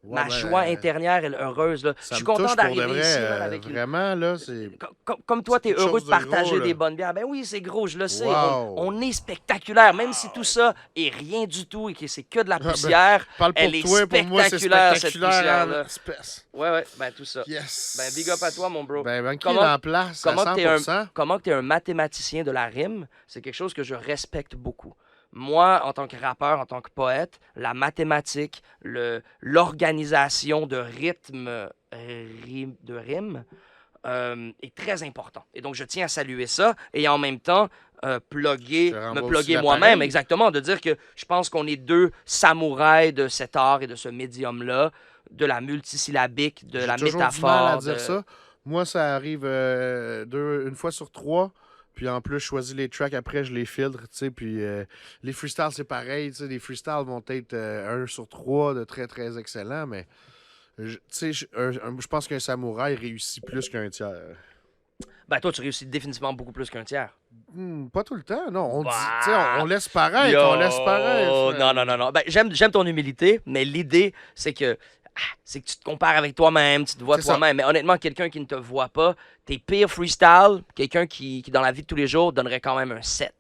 Ouais, Ma ben, joie intérieure, elle est heureuse. Là. Je ça suis me content touche pour d'arriver de vrai, ici, man, avec une... vraiment, là, c'est... Comme toi, c'est tu es quelque heureux chose de de partager gros, là. des bonnes bières. Ben oui, c'est gros, je le sais. Wow. On est spectaculaire, même si tout ça est rien du tout et que c'est que de la ben, poussière. Parle pour Elle est toi, pour moi, c'est spectaculaire, cette spectaculaire poussière-là. en espèce. Ouais, ben tout ça. Yes. Ben, big up à toi, mon bro. Ben, qui Comment- est en place à 100%. Comment tu es un mathématicien de la rime, c'est quelque chose que je respecte beaucoup. Moi, en tant que rappeur, en tant que poète, la mathématique, l'organisation de rythme, de rime est très important. Et donc, je tiens à saluer ça et en même temps, Je te me renvoie plugger aussi moi-même, l'appareil. exactement, de dire que je pense qu'on est deux samouraïs de cet art et de ce médium-là, de la multisyllabique, de la J'ai toujours métaphore. du mal à dire de- ça. Moi, ça arrive une fois sur 3. Puis en plus, je choisis les tracks, après, je les filtre, tu sais. Puis les freestyles, c'est pareil, tu sais. Les freestyles vont être 1 sur 3 de très, très excellents, mais tu sais, je pense qu'un samouraï réussit plus qu'un tiers. Ben, toi, tu réussis définitivement beaucoup plus qu'un tiers. Pas tout le temps, non. On, dit, Bah. tu sais, on laisse paraître, Yo! on laisse paraître. Non. Ben, j'aime ton humilité, mais l'idée, c'est que tu te compares avec toi-même, tu te vois C'est ça. toi-même. Mais honnêtement, quelqu'un qui ne te voit pas, tes pires freestyle, quelqu'un qui, dans la vie de tous les jours, donnerait quand même un 7.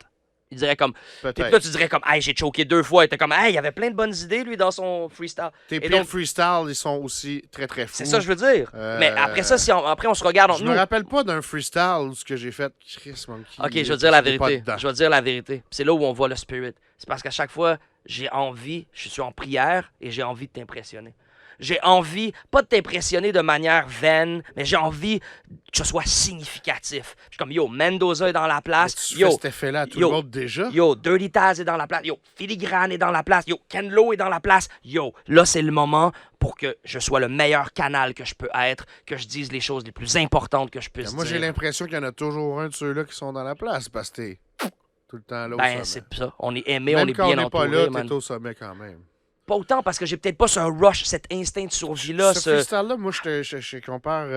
Il dirait comme. Puis Peut-être. là, tu dirais comme, hey, j'ai choqué 2 fois. Il était comme, hey, il y avait plein de bonnes idées, lui, dans son freestyle. Tes Et pires donc, freestyles, ils sont aussi très, très fous. c'est ça que je veux dire. Mais après ça, après, on se regarde entre Je nous. me rappelle pas d'un freestyle où ce que j'ai fait. Chris Monkey. Ok, je vais dire la j'étais pas vérité. dedans. Je vais dire la vérité. C'est là où on voit le spirit. C'est parce qu'à chaque fois, j'ai envie, je suis en prière et j'ai envie de t'impressionner. J'ai envie, pas de t'impressionner de manière vaine, mais j'ai envie que ce soit significatif. Je suis comme, yo, Mendoza est dans la Mais place. tu Yo, fais cet effet-là à tout yo, le monde déjà. yo, Dirty Taz est dans la place. Yo, Filigrane est dans la place. Yo, Ken Lo est dans la place. Yo, là, c'est le moment pour que je sois le meilleur canal que je peux être, que je dise les choses les plus importantes que je puisse Moi, j'ai dire. l'impression qu'il y en a toujours un de ceux-là qui sont dans la place parce que t'es tout le temps là au Ben, sommet. c'est ça. On est aimé, Même on est quand bien on n'est pas entouré, là, man. t'es au sommet quand même. Pas autant parce que j'ai peut-être pas ce rush, cet instinct de survie-là. Ce freestyle-là, moi, je compare...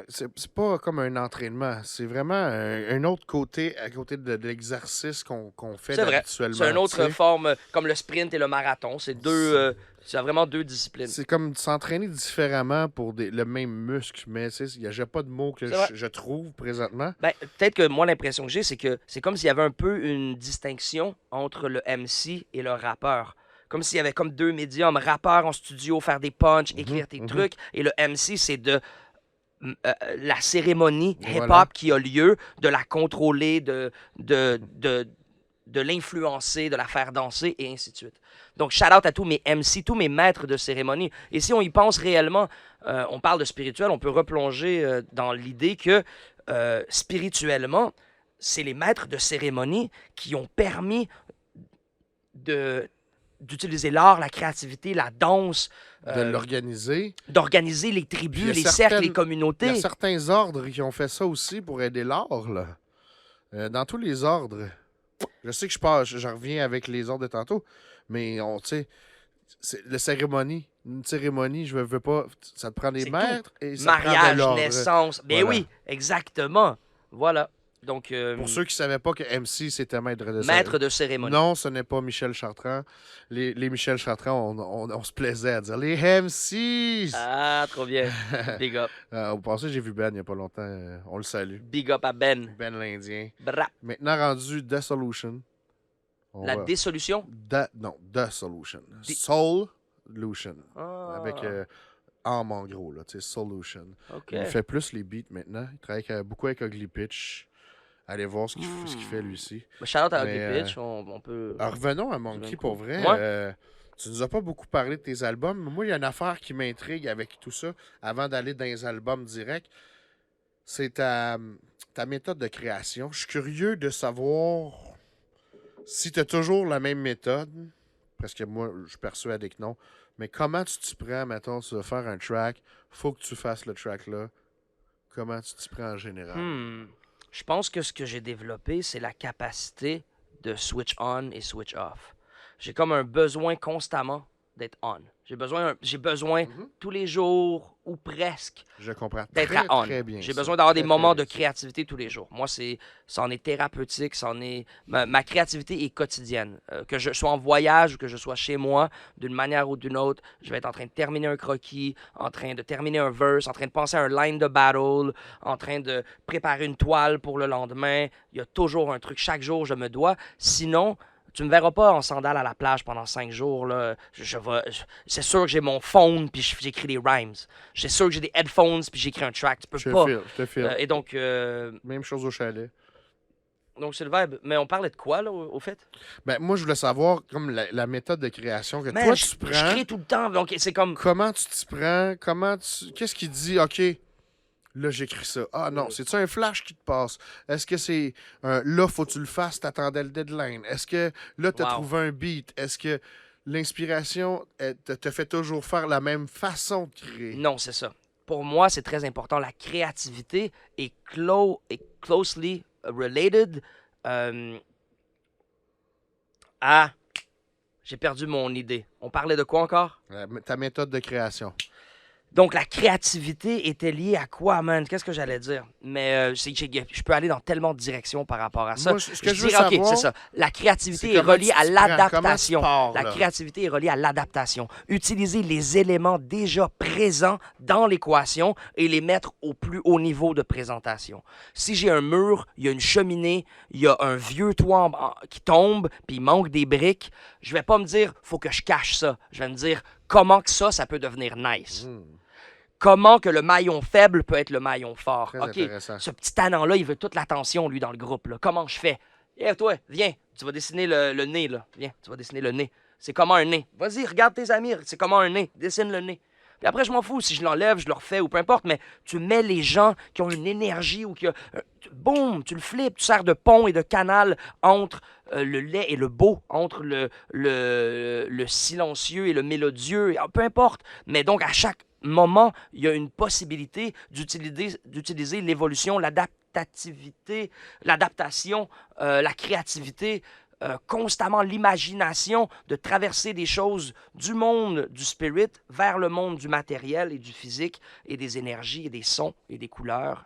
c'est pas comme un entraînement. C'est vraiment un autre côté à côté de l'exercice qu'on fait C'est vrai. habituellement. C'est une autre tu sais. forme, comme le sprint et le marathon. C'est c'est vraiment 2 disciplines. C'est comme s'entraîner différemment pour le même muscle, mais il n'y a pas de mots que C'est vrai. je trouve présentement. Ben, peut-être que moi, l'impression que j'ai, c'est que c'est comme s'il y avait un peu une distinction entre le MC et le rappeur. Comme s'il y avait comme 2 médiums. Rappeur en studio, faire des punchs, écrire tes trucs. Et le MC, c'est de la cérémonie Voilà. hip-hop qui a lieu, de la contrôler, de l'influencer, de la faire danser, et ainsi de suite. Donc, shout-out à tous mes MC, tous mes maîtres de cérémonie. Et si on y pense réellement, on parle de spirituel, on peut replonger dans l'idée que spirituellement, c'est les maîtres de cérémonie qui ont permis d'utiliser l'art, la créativité, la danse, De l'organiser. d'organiser les Puis tribus, il y a les cercles, certaines- les Il y communautés. a certains ordres qui ont fait ça aussi pour aider l'art, là. Dans tous les ordres. Je sais que j'en reviens avec les ordres de tantôt, mais tu sais, la cérémonie. Une cérémonie, je veux pas. Ça te prend des C'est maîtres et ça te prend de Mariage, l'ordre. naissance. Ben Voilà. oui, exactement. Voilà. Donc, Pour ceux qui ne savaient pas que MC, c'était maître de maître de cérémonie. Non, ce n'est pas Michel Chartrand. Les Michel Chartrand, on se plaisait à dire les MCs. Ah, trop bien. Big up. Au passé, j'ai vu Ben il n'y a pas longtemps. On le salue. Big up à Ben. Ben l'Indien. Bra. Maintenant rendu The Solution. On La va- dissolution. Non, The Solution. Di- Solution. Ah, Avec âme en gros, là, tu sais, Solution. OK. Il fait plus les beats maintenant. Il travaille beaucoup avec Ugly Pitch. Allez voir ce qu'il fait lui ici. Shout-out à Mais, Ugly Pitch, on peut... Alors revenons à Monkey D'un pour coup. vrai. Ouais. Tu nous as pas beaucoup parlé de tes albums, mais moi, il y a une affaire qui m'intrigue avec tout ça, avant d'aller dans les albums directs, c'est ta méthode de création. Je suis curieux de savoir si tu as toujours la même méthode, parce que moi, je suis persuadé que non, mais comment tu t'y prends, mettons, tu vas faire un track, faut que tu fasses le track-là, comment tu t'y prends en général? Je pense que ce que j'ai développé, c'est la capacité de switch on et switch off. J'ai comme un besoin constamment d'être on. J'ai besoin tous les jours ou presque Je comprends d'être très, à on. très bien J'ai ça. besoin d'avoir Très, des très moments bien de ça. créativité tous les jours. Moi, c'en est thérapeutique, ma créativité est quotidienne. Que je sois en voyage ou que je sois chez moi, d'une manière ou d'une autre, je vais être en train de terminer un croquis, en train de terminer un verse, en train de penser à un line de battle, en train de préparer une toile pour le lendemain. Il y a toujours un truc. Chaque jour, je me dois. Sinon, tu me verras pas en sandales à la plage pendant 5 jours. Là. C'est sûr que j'ai mon phone puis j'écris des rhymes. C'est sûr que j'ai des headphones puis j'écris un track. Tu peux Je pas. te file. Et donc, Même chose au chalet. donc c'est le vibe. Mais on parlait de quoi, là, au fait? Ben, moi, je voulais savoir, comme la méthode de création que Man, toi, je tu prends. crée tout le temps. Donc, c'est comme. Comment tu t'y prends? Qu'est-ce qui dit, OK, là, j'écris ça. Ah non, c'est-tu un flash qui te passe? Est-ce que c'est là, faut que tu le fasses, t'attendais le deadline? Est-ce que là, t'as Wow. trouvé un beat? Est-ce que l'inspiration te fait toujours faire la même façon de créer? Non, c'est ça. Pour moi, c'est très important. La créativité est closely related à. J'ai perdu mon idée. On parlait de quoi encore? Ta méthode de création. Donc, la créativité était liée à quoi, man? Qu'est-ce que j'allais dire? Mais je peux aller dans tellement de directions par rapport à ça. Moi, ce que je veux dirais, OK, savoir, c'est ça. La créativité c'est est comment reliée tu à t'y prends, l'adaptation. comment tu pars, La là. créativité est reliée à l'adaptation. Utiliser les éléments déjà présents dans l'équation et les mettre au plus haut niveau de présentation. Si j'ai un mur, il y a une cheminée, il y a un vieux toit qui tombe, puis il manque des briques, je vais pas me dire, faut que je cache ça. Je vais me dire, comment que ça peut devenir nice. Comment que le maillon faible peut être le maillon fort. Très OK, intéressant. ce petit tannant-là, il veut toute l'attention, lui, dans le groupe. Là. Comment je fais? Toi, viens, tu vas dessiner le nez, là. Viens, tu vas dessiner le nez. C'est comment un nez. Vas-y, regarde tes amis, c'est comment un nez. Dessine le nez. Puis après, je m'en fous si je l'enlève, je le refais ou peu importe, mais tu mets les gens qui ont une énergie ou qui... boum, tu le flippes, tu sers de pont et de canal entre le laid et le beau, entre le silencieux et le mélodieux, peu importe. Mais donc, à chaque moment, il y a une possibilité d'utiliser l'évolution, l'adaptativité, l'adaptation, la créativité, constamment l'imagination de traverser des choses du monde du spirit vers le monde du matériel et du physique et des énergies et des sons et des couleurs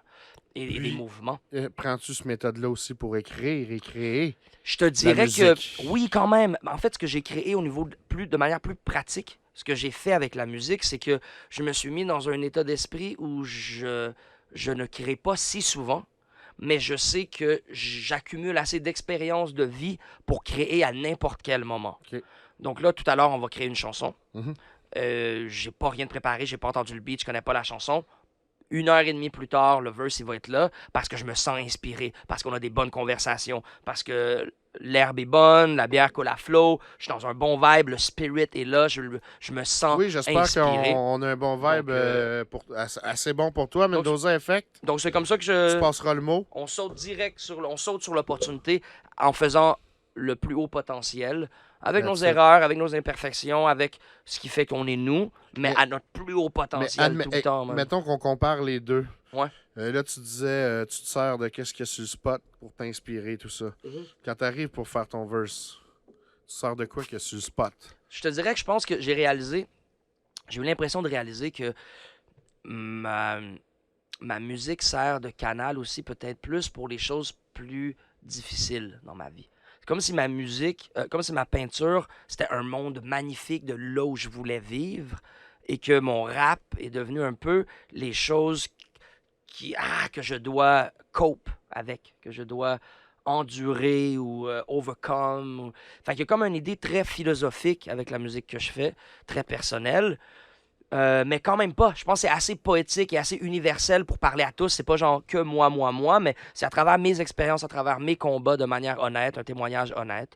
et des mouvements. Prends-tu cette méthode-là aussi pour écrire et créer? Je te dirais que musique. oui, quand même. En fait, ce que j'ai créé au niveau de manière plus pratique, ce que j'ai fait avec la musique, c'est que je me suis mis dans un état d'esprit où je ne crée pas si souvent, mais je sais que j'accumule assez d'expérience de vie pour créer à n'importe quel moment. OK. Donc là, tout à l'heure, on va créer une chanson. Mhm. J'ai pas rien de préparé, j'ai pas entendu le beat, je connais pas la chanson. 1 heure et demie plus tard, le verse, il va être là parce que je me sens inspiré, parce qu'on a des bonnes conversations, parce que l'herbe est bonne, la bière coule à flot, je suis dans un bon vibe, le spirit est là, je me sens Oui, j'espère inspiré. qu'on a un bon vibe Donc, assez bon pour toi, donc, Mendoza Effect. Donc c'est comme ça que Tu passeras le mot. on saute direct on saute sur l'opportunité en faisant le plus haut potentiel, avec That's nos it. erreurs, avec nos imperfections, avec ce qui fait qu'on est nous, mais à notre plus haut Mais potentiel tout le temps. man. mettons qu'on compare les deux. Ouais. Là, tu disais, tu te sers de qu'est-ce qu'il y a sur le spot pour t'inspirer, tout ça. Mhm. Quand tu arrives pour faire ton verse, tu te sers de quoi qu'il y a sur le spot? Je te dirais que je pense que j'ai eu l'impression de réaliser que ma musique sert de canal aussi peut-être plus pour les choses plus difficiles dans ma vie. C'est comme si ma musique, comme si ma peinture, c'était un monde magnifique de là où je voulais vivre et que mon rap est devenu un peu les choses que je dois cope avec, que je dois endurer ou overcome. Fait qu'il y a comme une idée très philosophique avec la musique que je fais, très personnelle. mais quand même pas. Je pense que c'est assez poétique et assez universel pour parler à tous. C'est pas genre que moi, mais c'est à travers mes expériences, à travers mes combats de manière honnête, un témoignage honnête.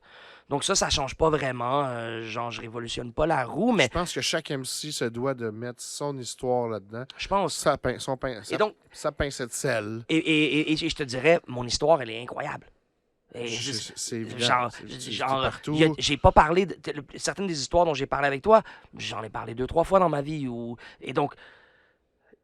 Donc ça change pas vraiment. Genre, je révolutionne pas la roue, mais Je pense que chaque MC se doit de mettre son histoire là-dedans. je pense. Sa, Et donc, sa pincée de sel. et je te dirais, mon histoire, elle est incroyable. Et C'est évident. genre, C'est genre, partout. j'ai pas parlé certaines des histoires dont j'ai parlé avec toi, j'en ai parlé 2-3 fois dans ma vie. Et donc,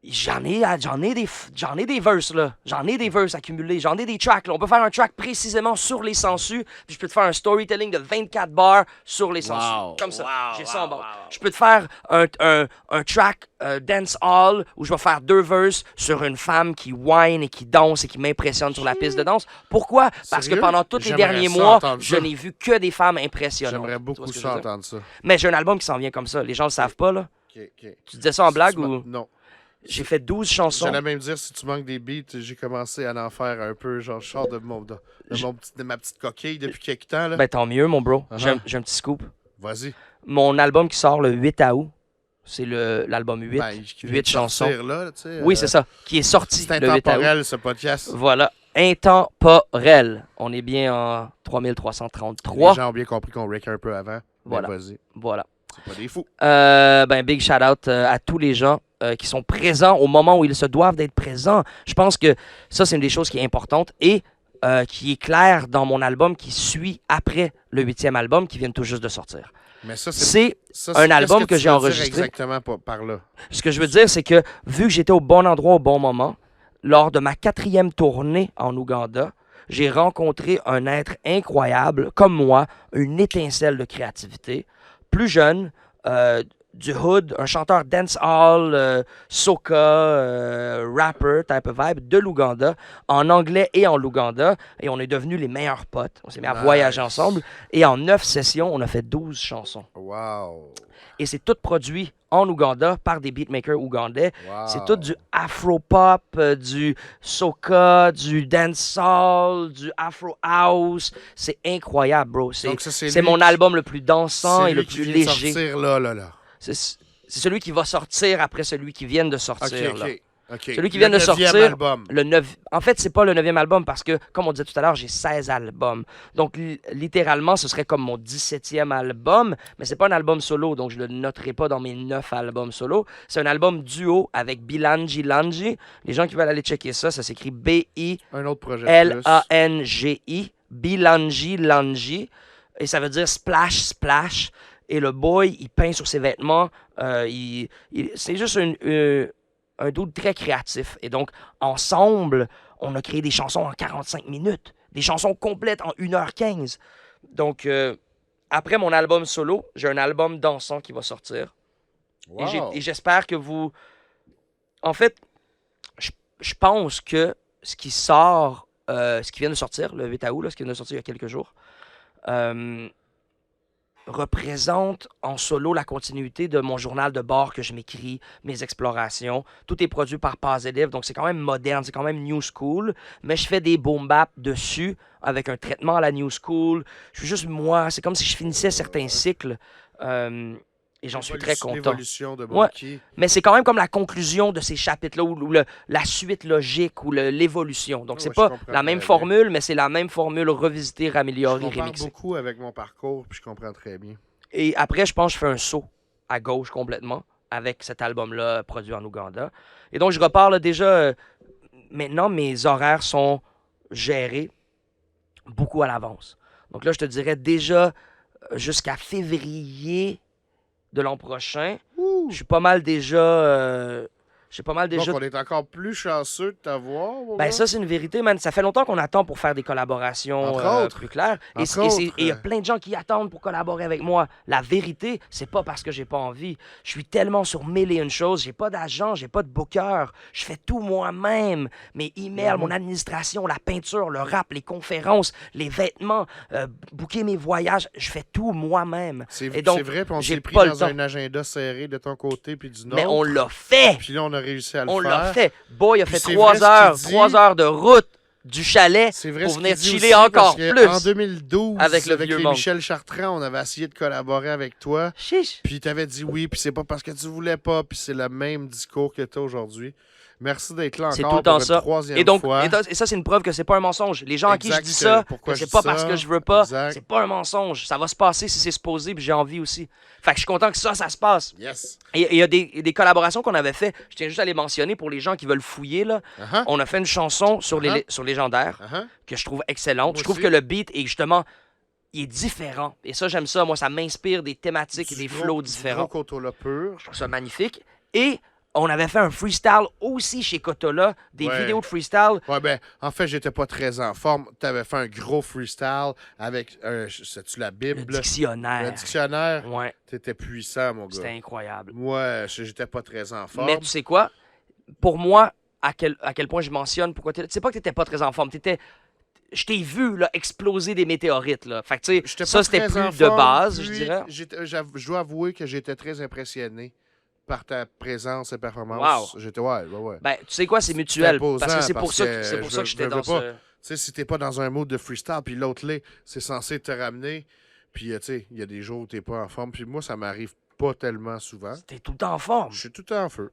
j'en ai des verses, là. J'en ai des verses accumulés. J'en ai des tracks, là. On peut faire un track précisément sur les sangsues, puis je peux te faire un storytelling de 24 bars sur les sangsues. Wow. Comme ça. Wow, J'ai ça en wow, bas. wow. Je peux te faire un track dance hall où je vais faire 2 verses sur une femme qui whine et qui danse et qui m'impressionne sur la piste de danse. Pourquoi? Parce que Sérieux? pendant tous les J'aimerais derniers ça mois, entendre je ça. n'ai vu que des femmes impressionnantes. J'aimerais Tu vois beaucoup ce que je ça veux dire? entendre ça. Mais j'ai un album qui s'en vient comme ça. Les gens le savent pas, là. Ok. Tu disais ça en blague Si tu ou... Non. J'ai fait 12 chansons. J'allais même dire, si tu manques des beats, j'ai commencé à en faire un peu, genre, je sors de ma petite coquille depuis quelques temps. Là. Ben tant mieux, mon bro. Uh-huh. J'ai un petit scoop. Vas-y. Mon album qui sort le 8 août, c'est l'album 8. Ben, qui vient 8 de chansons. sortir, là, tu sais, Oui, c'est ça. Qui est sorti C'est le 8 août. intemporel, ce podcast. Voilà. Intemporel. On est bien en 3333. Les gens ont bien compris qu'on break un peu avant. Voilà. Mais vas-y. Voilà. C'est pas des fous. Ben, big shout out à tous les gens qui sont présents au moment où ils se doivent d'être présents. Je pense que ça, c'est une des choses qui est importante et qui est claire dans mon album qui suit après le 8e album qui vient tout juste de sortir. Mais ça, C'est ça, un qu'est-ce album que tu j'ai veux dire enregistré. exactement par là. Ce que je veux dire, c'est que vu que j'étais au bon endroit au bon moment, lors de ma 4e tournée en Ouganda, j'ai rencontré un être incroyable, comme moi, une étincelle de créativité, plus jeune, du hood, un chanteur dancehall, soca, rapper type of vibe de l'Ouganda, en anglais et en Luganda, et on est devenus les meilleurs potes. On s'est mis à Nice. voyager ensemble, et en 9 sessions, on a fait 12 chansons. Wow. Et c'est tout produit en Ouganda par des beatmakers ougandais. Wow. C'est tout du afro-pop, du soca, du dancehall, du afro-house. C'est incroyable, bro. Donc ça, C'est lui mon qui- album le plus dansant c'est et le lui qui plus vient de léger. sortir là. C'est celui qui va sortir après celui qui vient de sortir. Là. OK. Celui qui vient de 9e sortir, album. En fait, c'est pas le 9e album parce que, comme on disait tout à l'heure, j'ai 16 albums. Donc, littéralement, ce serait comme mon 17e album, mais c'est pas un album solo, donc je le noterai pas dans mes 9 albums solo. C'est un album duo avec Bilangi Langi. Les gens qui veulent aller checker ça, ça s'écrit Un autre projet de plus. Bilangi, Bilangi Langi. Et ça veut dire splash, splash. Et le boy, il peint sur ses vêtements. C'est juste un dude très créatif. Et donc, ensemble, on a créé des chansons en 45 minutes. Des chansons complètes en 1h15. Donc, après mon album solo, j'ai un album dansant qui va sortir. Wow. Et j'espère que vous... En fait, je pense que ce qui sort, ce qui vient de sortir, le 8 août, là, ce qui vient de sortir il y a quelques jours, représente en solo la continuité de mon journal de bord que je m'écris, mes explorations. Tout est produit par Positive, donc c'est quand même moderne, c'est quand même new school, mais je fais des boom bap dessus avec un traitement à la new school. Je suis juste moi, c'est comme si je finissais certains cycles et j'en suis très content. L'évolution de Ouais. Monkey. Mais c'est quand même comme la conclusion de ces chapitres-là, ou la suite logique, ou l'évolution. Donc, Ouais, c'est je pas comprends la même très formule, mais c'est la même formule revisitée, Je améliorée, compare remixée. beaucoup avec mon parcours, puis je comprends très bien. Et après, je pense que je fais un saut à gauche complètement avec cet album-là produit en Ouganda. Et donc, je repars là, déjà. Maintenant, mes horaires sont gérés beaucoup à l'avance. Donc là, je te dirais déjà jusqu'à février de l'an prochain, je suis pas mal déjà. Donc, on est encore plus chanceux de t'avoir. mon Ben gars. ça, c'est une vérité, man. Ça fait longtemps qu'on attend pour faire des collaborations Entre autres. plus claires. Et Entre autres. il y a plein de gens qui attendent pour collaborer avec moi. La vérité, c'est pas parce que j'ai pas envie. Je suis tellement sur mille et une choses. J'ai pas d'agent, j'ai pas de booker. Je fais tout moi-même. Mes emails, mon administration, la peinture, le rap, les conférences, les vêtements, booker mes voyages. Je fais tout moi-même. C'est donc, vrai, puis on j'ai s'est pris pas le dans temps. un agenda serré de ton côté puis du nôtre. Mais on l'a fait. Puis là, on a réussi à le On faire. l'a fait. Boy a Puis fait c'est 3 vrai ce heures, qu'il dit. 3 heures de route du chalet C'est vrai pour ce venir qu'il dit chiller aussi, encore parce que plus. En 2012, avec le avec vieux les monde. Michel Chartrand, on avait essayé de collaborer avec toi. Chiche. Puis t'avais dit oui, puis c'est pas parce que tu voulais pas, puis c'est le même discours que t'as aujourd'hui. Merci d'être là C'est encore tout le temps pour ça. une troisième Et donc, fois. et ça, c'est une preuve que c'est pas un mensonge. Les gens à qui je Exact, dis ça, pourquoi que je c'est dis pas ça. parce que je veux pas, Exact. c'est pas un mensonge. Ça va se passer si c'est supposé, puis j'ai envie aussi. Fait que je suis content que ça se passe. Yes. Et il y a des collaborations qu'on avait fait. Je tiens juste à les mentionner pour les gens qui veulent fouiller. Là. Uh-huh. On a fait une chanson sur, sur Légendaire Uh-huh. que je trouve excellente. Moi Je trouve aussi. que le beat est justement, il est différent. Et ça, j'aime ça. Moi, ça m'inspire des thématiques et des flows différents. Gros Cotola pur. Je trouve ça magnifique. Et on avait fait un freestyle aussi chez Cotola, des Ouais. vidéos de freestyle. Ouais, ben, en fait, j'étais pas très en forme. T'avais fait un gros freestyle avec, sais-tu la Le Bible? dictionnaire. Le dictionnaire. Ouais, T'étais puissant, mon c'était gars. incroyable. Moi, j'étais pas très en forme. Mais tu sais quoi? Pour moi, à quel point je mentionne pourquoi tu sais pas que t'étais pas très en forme. Je t'ai vu là, exploser des météorites. Là. Fait que tu sais, J'étais ça pas c'était très plus en de forme, base, je puis dirais. Je dois avouer que j'étais très impressionné par ta présence et performance. Wow. J'étais, ouais. Ben, tu sais quoi, c'est mutuel. imposant, Parce que c'est pour parce ça que c'est pour ça que je j'étais veux dans pas. ce. Tu sais, si t'es pas dans un mode de freestyle, puis l'autre l'est, c'est censé te ramener. Puis, tu sais, il y a des jours où t'es pas en forme. Puis moi, ça m'arrive pas tellement souvent. T'es tout le temps en forme. Je suis tout le temps en feu.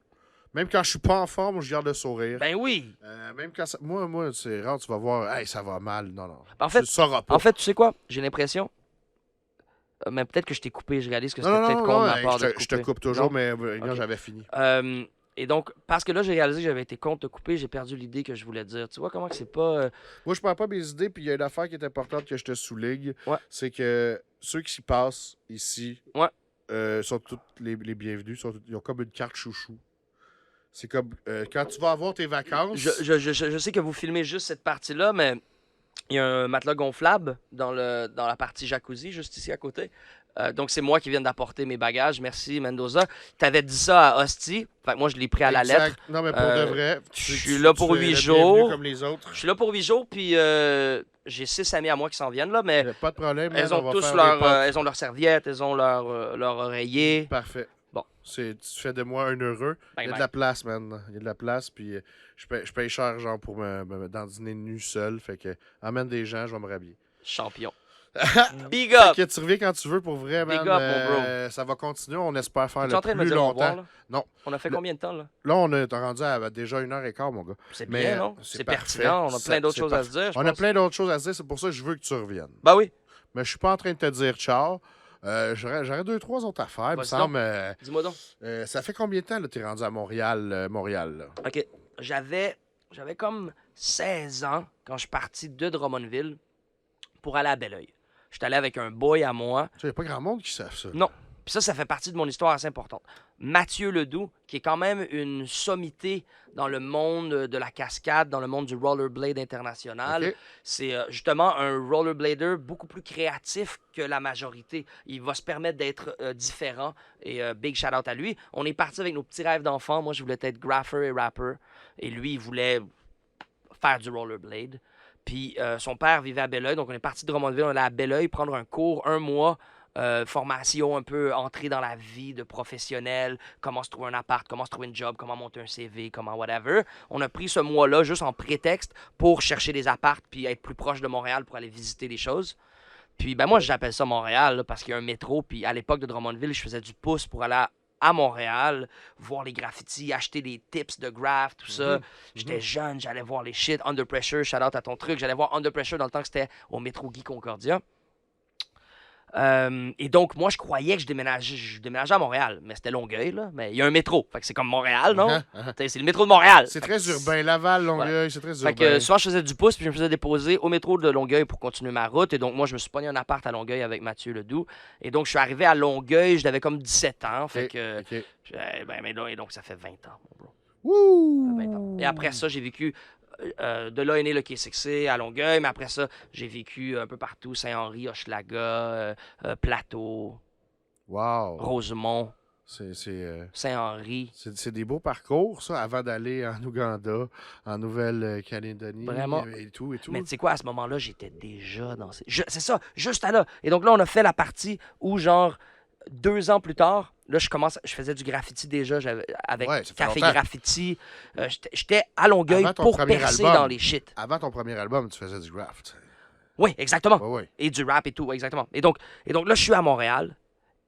Même quand je suis pas en forme, je garde le sourire. Ben oui. Même quand ça... Moi, c'est rare, tu vas voir, hey, ça va mal. Non. En fait, tu le sauras pas. En fait, tu sais quoi? J'ai l'impression. Mais peut-être que je t'ai coupé. Je réalise que c'était peut-être con de ma part de te je te couper. coupe toujours, Non? mais Ok. j'avais fini. Et donc, parce que là, j'ai réalisé que j'avais été con de te couper, j'ai perdu l'idée que je voulais dire. Tu vois comment que c'est pas. Moi, je perds pas mes idées, puis il y a une affaire qui est importante que je te souligne. Ouais. C'est que ceux qui s'y passent ici Ouais. sont tous les bienvenus. Ils ont comme une carte chouchou. C'est comme quand tu vas avoir tes vacances. Je sais que vous filmez juste cette partie-là, mais il y a un matelas gonflable dans la partie jacuzzi, juste ici à côté. Donc, c'est moi qui viens d'apporter mes bagages. Merci, Mendoza. Tu avais dit ça à Hostie. Fait que moi, je l'ai pris à la Exact. lettre. Non, mais pour de vrai. je suis là pour tu es 8 le jours. bienvenu comme les autres. Je suis là pour 8 jours, puis j'ai 6 amis à moi qui s'en viennent, là, mais Pas de problème. elles on ont va tous faire leur, des potes. elles ont leurs serviettes, elles ont leur oreiller. Parfait. Bon. Tu fais de moi un heureux. Bang, Il y a bang. de la place, man. Il y a de la place, puis je paye cher, genre, pour me dandiner nu seul. Fait que, emmène des gens, je vais me rhabiller. Champion. Big Fait up! que tu reviens quand tu veux, pour vrai, man. Big up, mon ça va continuer, on espère faire Tu es le en train de me plus dire au longtemps. revoir, là? Non. On a fait combien de temps, là? Là, on est rendu à déjà 1h15, mon gars. C'est Mais, bien, non? c'est C'est parfait. pertinent. On a plein d'autres C'est choses à se dire, je On a pense. plein d'autres choses à se dire, c'est pour ça que je veux que tu reviennes. Bah oui. Mais je suis pas en train de te dire ciao. J'aurais 2-3 autres affaires, il me Vas-y semble. Dis-moi donc. Ça fait combien de temps que tu es rendu à Montréal, là? OK. J'avais comme 16 ans quand je suis parti de Drummondville pour aller à Belleuil. J'étais allé avec un boy à moi. Il n'y a pas grand monde qui savent ça. Non. Puis ça fait partie de mon histoire assez importante. Mathieu Ledoux, qui est quand même une sommité dans le monde de la cascade, dans le monde du rollerblade international. Ok. C'est justement un rollerblader beaucoup plus créatif que la majorité. Il va se permettre d'être différent et big shout out à lui. On est parti avec nos petits rêves d'enfant. Moi, je voulais être grapher et rapper. Et lui, il voulait faire du rollerblade. Puis son père vivait à Belleuil, donc on est parti de Drummondville, on est allé à Belleuil prendre un cours, 1 mois, formation un peu entrée dans la vie de professionnel, comment se trouver un appart, comment se trouver une job, comment monter un CV, comment whatever. On a pris ce mois-là juste en prétexte pour chercher des apparts puis être plus proche de Montréal pour aller visiter des choses. Puis ben moi j'appelle ça Montréal là, parce qu'il y a un métro, puis à l'époque de Drummondville, je faisais du pouce pour aller à Montréal, voir les graffitis, acheter des tips de graph, tout ça. J'étais jeune, j'allais voir les shit, Under Pressure, shout out à ton truc. J'allais voir Under Pressure dans le temps que c'était au métro Guy Concordia. Et donc, moi, je croyais que je déménageais à Montréal, mais c'était Longueuil, là. Mais il y a un métro, fait que c'est comme Montréal, non? T'sais, c'est le métro de Montréal. C'est très urbain. Laval, Longueuil, c'est très urbain. Fait que souvent, je faisais du pouce, puis je me faisais déposer au métro de Longueuil pour continuer ma route. Et donc, moi, je me suis pogné un appart à Longueuil avec Mathieu Ledoux. Et donc, je suis arrivé à Longueuil, j'avais comme 17 ans. Fait que, Ok. et donc, ça fait 20 ans, mon bro. Wouh! 20 ans. Et après ça, j'ai vécu. De là est né le KCC à Longueuil, mais après ça, j'ai vécu un peu partout, Saint-Henri, Hochelaga, Plateau, Wow! Rosemont, C'est Saint-Henri. des beaux parcours, ça, avant d'aller en Ouganda, en Nouvelle-Calédonie. Vraiment. Et tout. Mais tu sais quoi, à ce moment-là, j'étais déjà dans c'est ça, juste à là. Et donc là, on a fait la partie où, genre, 2 ans plus tard, là, je faisais du graffiti déjà avec Ouais, ça fait Café longtemps. Graffiti. J'étais à Longueuil Avant ton pour premier percer album. dans les shit. Avant ton premier album, tu faisais du graft. Oui, exactement. Ouais, ouais. Et du rap et tout, ouais, exactement. Et donc là, je suis à Montréal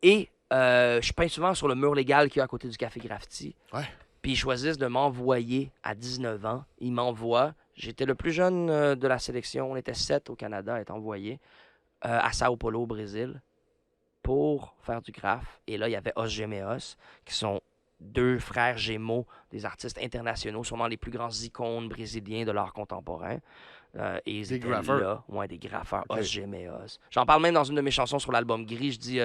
et je peins souvent sur le mur légal qu'il y a à côté du Café Graffiti. Ouais. Puis ils choisissent de m'envoyer à 19 ans. Ils m'envoient. J'étais le plus jeune de la sélection. On était 7 au Canada à être envoyés à Sao Paulo, au Brésil, pour faire du graphe. Et là, il y avait Os Gemeos, qui sont 2 frères gémeaux, des artistes internationaux, sûrement les plus grands icônes brésiliens de l'art contemporain. Et ils Des étaient graffeurs. là, ouais, des graffeurs, Ok. Os Gemeos. J'en parle même dans une de mes chansons sur l'album Gris. Je dis,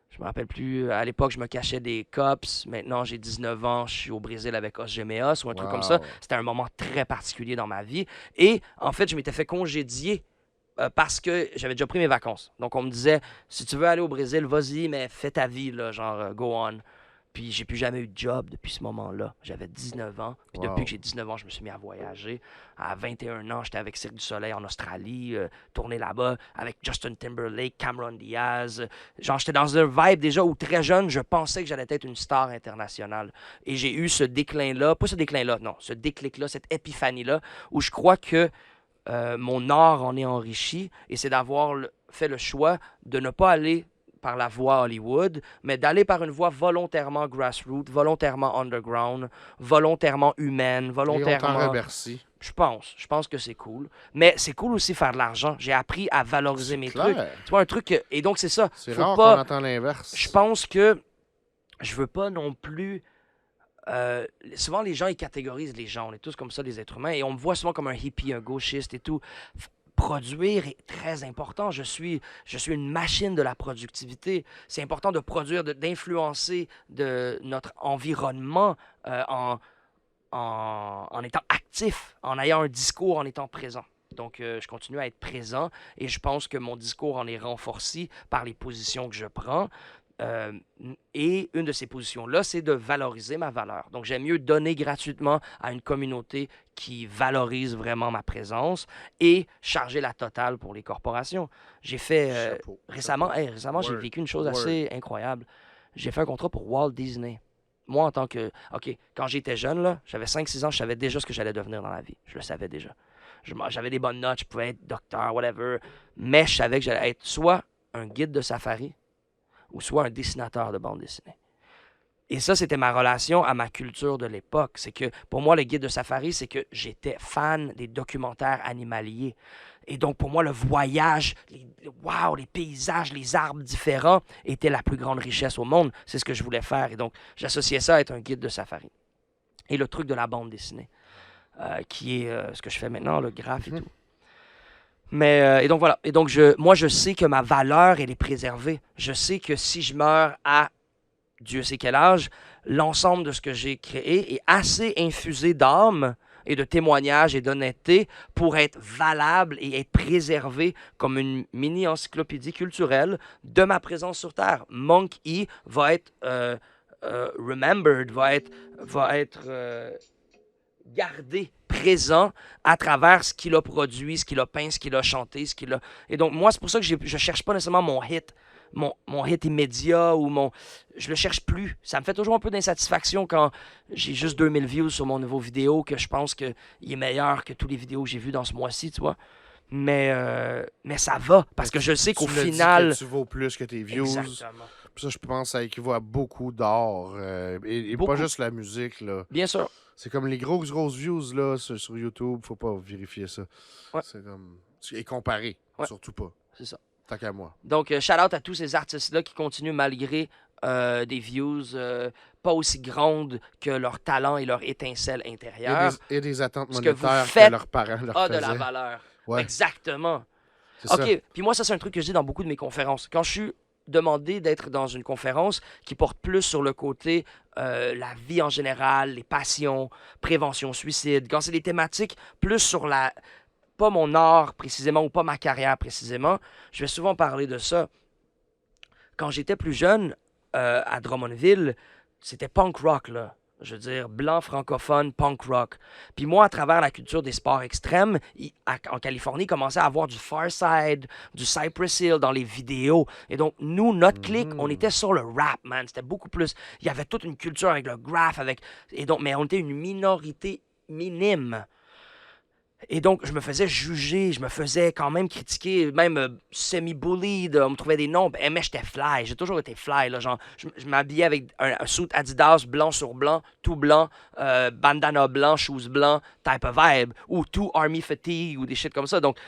je me rappelle plus, à l'époque, je me cachais des cops. Maintenant, j'ai 19 ans, je suis au Brésil avec Os Gemeos ou un truc comme ça. Wow. C'était un moment très particulier dans ma vie. Et en fait, je m'étais fait congédier parce que j'avais déjà pris mes vacances. Donc, on me disait, si tu veux aller au Brésil, vas-y, mais fais ta vie, là, genre, go on. Puis, j'ai plus jamais eu de job depuis ce moment-là. J'avais 19 ans. Puis, Wow. depuis que j'ai 19 ans, je me suis mis à voyager. À 21 ans, j'étais avec Cirque du Soleil en Australie, tourné là-bas avec Justin Timberlake, Cameron Diaz. Genre, j'étais dans un vibe déjà où très jeune, je pensais que j'allais être une star internationale. Et j'ai eu ce déclin-là, pas ce déclin-là, non, ce déclic-là, cette épiphanie-là, où je crois que mon art en est enrichi, et c'est d'avoir fait le choix de ne pas aller par la voie Hollywood, mais d'aller par une voie volontairement grassroots, volontairement underground, volontairement humaine, Et on t'en volontairement... remercie. Je pense que c'est cool. Mais c'est cool aussi faire de l'argent. J'ai appris à valoriser C'est mes clair. trucs. Tu vois, un truc... Et donc, c'est ça. C'est Faut rare pas... qu'on entend l'inverse. Je pense que je veux pas non plus... souvent, les gens, ils catégorisent les gens. On est tous comme ça, les êtres humains. Et on me voit souvent comme un hippie, un gauchiste et tout. Produire est très important. Je suis une machine de la productivité. C'est important de produire, d'influencer de notre environnement en étant actif, en ayant un discours, en étant présent. Donc, je continue à être présent et je pense que mon discours en est renforcé par les positions que je prends. Euh, et une de ces positions-là, c'est de valoriser ma valeur. Donc, j'aime mieux donner gratuitement à une communauté qui valorise vraiment ma présence et charger la totale pour les corporations. J'ai fait Chapeau. récemment, Chapeau. récemment, j'ai Word. vécu une chose Word. assez incroyable. J'ai fait un contrat pour Walt Disney. Moi, en tant que... OK, quand j'étais jeune, là, j'avais 5-6 ans, je savais déjà ce que j'allais devenir dans la vie. Je le savais déjà. J'avais des bonnes notes, je pouvais être docteur, whatever. Mais je savais que j'allais être soit un guide de safari ou soit un dessinateur de bande dessinée. Et ça, c'était ma relation à ma culture de l'époque. C'est que, pour moi, le guide de safari, c'est que j'étais fan des documentaires animaliers. Et donc, pour moi, le voyage, les paysages, les arbres différents étaient la plus grande richesse au monde. C'est ce que je voulais faire. Et donc, j'associais ça à être un guide de safari. Et le truc de la bande dessinée, qui est ce que je fais maintenant, le graphe et tout. Mais, et donc voilà. Et donc, moi, je sais que ma valeur, elle est préservée. Je sais que si je meurs à Dieu sait quel âge, l'ensemble de ce que j'ai créé est assez infusé d'âme et de témoignages et d'honnêteté pour être valable et être préservé comme une mini-encyclopédie culturelle de ma présence sur Terre. Monk E va être remembered, va être gardé présent à travers ce qu'il a produit, ce qu'il a peint, ce qu'il a chanté, ce qu'il a... Et donc, moi, c'est pour ça que je cherche pas nécessairement mon hit, mon hit immédiat ou mon... Je le cherche plus. Ça me fait toujours un peu d'insatisfaction quand j'ai juste 2000 views sur mon nouveau vidéo, que je pense qu'il est meilleur que tous les vidéos que j'ai vues dans ce mois-ci, tu vois. Mais ça va, parce que je sais qu'au Tu l'as dit final... que tu vaux plus que tes views. Exactement. Puis ça, je pense que ça équivaut à beaucoup d'art. Et Beaucoup. pas juste la musique, là. Bien sûr. C'est comme les grosses views là, sur YouTube. Faut pas vérifier ça. Ouais. C'est comme... Et comparer, Ouais. surtout pas. C'est ça. Tant qu'à moi. Donc, shout-out à tous ces artistes-là qui continuent malgré des views pas aussi grandes que leur talent et leur étincelle intérieure. Et des attentes Ce que vous monétaires faites que leurs parents leur A de faisaient. la valeur. Ouais, Exactement. c'est ça. OK, puis moi, ça, c'est un truc que je dis dans beaucoup de mes conférences. Quand je suis demandé d'être dans une conférence qui porte plus sur le côté la vie en général, les passions, prévention suicide, quand c'est des thématiques plus sur la... pas mon art précisément ou pas ma carrière précisément, je vais souvent parler de ça. Quand j'étais plus jeune, à Drummondville, c'était punk rock, là. Je veux dire, blanc, francophone, punk rock. Puis moi, à travers la culture des sports extrêmes, en Californie, il commençait à avoir du Farside, du Cypress Hill dans les vidéos. Et donc, nous, notre clique, on était sur le rap, man. C'était beaucoup plus... Il y avait toute une culture avec le graph, mais on était une minorité minime. Et donc, je me faisais juger, je me faisais quand même critiquer, même semi-bullied, on me trouvait des noms. Mais j'étais fly, j'ai toujours été fly. Là, genre, je m'habillais avec un suit Adidas blanc sur blanc, tout blanc, bandana blanc, shoes blanc, type of vibe, ou tout Army Fatigue, ou des shit comme ça. Donc,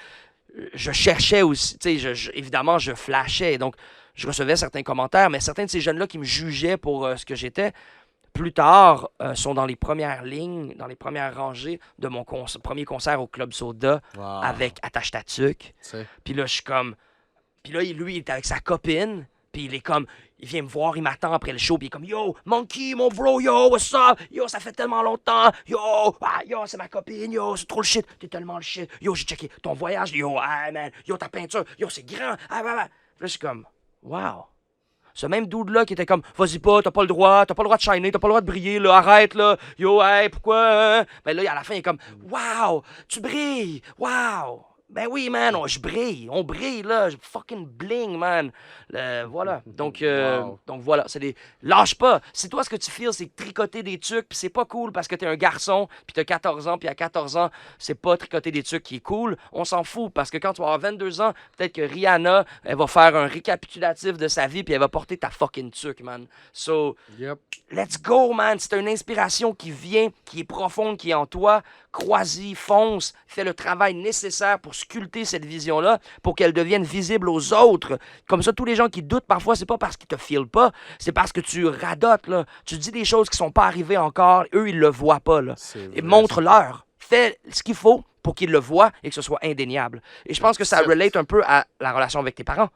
je cherchais aussi, tu sais, évidemment, je flashais. Donc, je recevais certains commentaires, mais certains de ces jeunes-là qui me jugeaient pour ce que j'étais, plus tard, sont dans les premières lignes, dans les premières rangées de mon premier concert au Club Soda avec Attache ta tuque. Puis là, je suis comme... Puis là, lui, il est avec sa copine. Puis il est comme... Il vient me voir, il m'attend après le show. Puis il est comme, yo, Monkey, mon bro, yo, what's up? Yo, ça fait tellement longtemps. Yo, c'est ma copine. Yo, c'est trop le shit. T'es tellement le shit. Yo, j'ai checké ton voyage. Yo, man. Yo, ta peinture. Yo, c'est grand. Puis là, je suis comme, wow. Ce même dude-là qui était comme, vas-y pas, t'as pas le droit de shiner, t'as pas le droit de briller, là, arrête, là, yo, hey, pourquoi, hein? Ben là, à la fin, il est comme, wow, tu brilles, wow. Ben oui, man, je brille, on brille, là, je fucking bling, man. Voilà, donc voilà, c'est des... Lâche pas, si toi, ce que tu feels, c'est tricoter des trucs, puis c'est pas cool parce que t'es un garçon, puis t'as 14 ans, puis à 14 ans, c'est pas tricoter des trucs qui est cool, on s'en fout, parce que quand tu vas avoir 22 ans, peut-être que Rihanna, elle va faire un récapitulatif de sa vie, puis elle va porter ta fucking truc, man. So, let's go, man, c'est une inspiration qui vient, qui est profonde, qui est en toi, crois-y, fonce, fais le travail nécessaire pour sculpter cette vision-là, pour qu'elle devienne visible aux autres. Comme ça, tous les gens qui doutent parfois, c'est pas parce qu'ils te filent pas, c'est parce que tu radotes, là. Tu dis des choses qui sont pas arrivées encore, eux, ils le voient pas, là. Et montre-leur. Fais ce qu'il faut pour qu'ils le voient et que ce soit indéniable. Et je pense que ça relate un peu à la relation avec tes parents.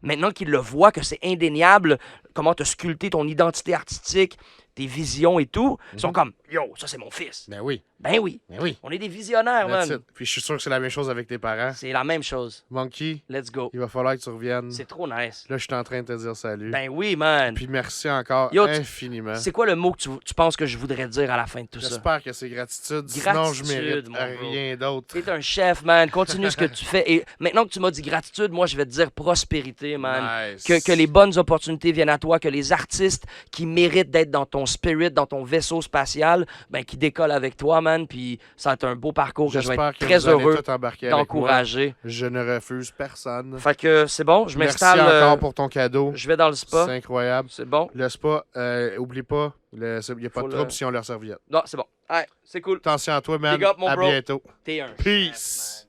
Maintenant qu'ils le voient, que c'est indéniable, comment tu as sculpté ton identité artistique, tes visions et tout, ils sont comme, yo, ça c'est mon fils. Ben oui. Ben oui. Ben oui. On est des visionnaires, man. Puis je suis sûr que c'est la même chose avec tes parents. C'est la même chose. Monkey, let's go. Il va falloir que tu reviennes. C'est trop nice. Là, je suis en train de te dire salut. Ben oui, man. Puis merci encore infiniment. C'est quoi le mot que tu penses que je voudrais dire à la fin de tout ça? J'espère que c'est gratitude. Sinon, je mérite rien d'autre. T'es un chef, man. Continue ce que tu fais. Et maintenant que tu m'as dit gratitude, moi, je vais te dire prospérité, man. Nice. Que les bonnes opportunités viennent à toi, que les artistes qui méritent d'être dans ton spirit, dans ton vaisseau spatial, ben, qui décollent avec toi, man. Puis ça va être un beau parcours que je vais être très heureux d'encourager. Je ne refuse personne. Fait que c'est bon, je m'installe. Merci encore pour ton cadeau. Je vais dans le spa. C'est incroyable. C'est bon. Le spa, oublie pas, il n'y a pas de trouble si on leur serviette. Non, c'est bon. Ouais, c'est cool. Attention à toi, man. Big up, mon à bro. bientôt. T'es un Peace.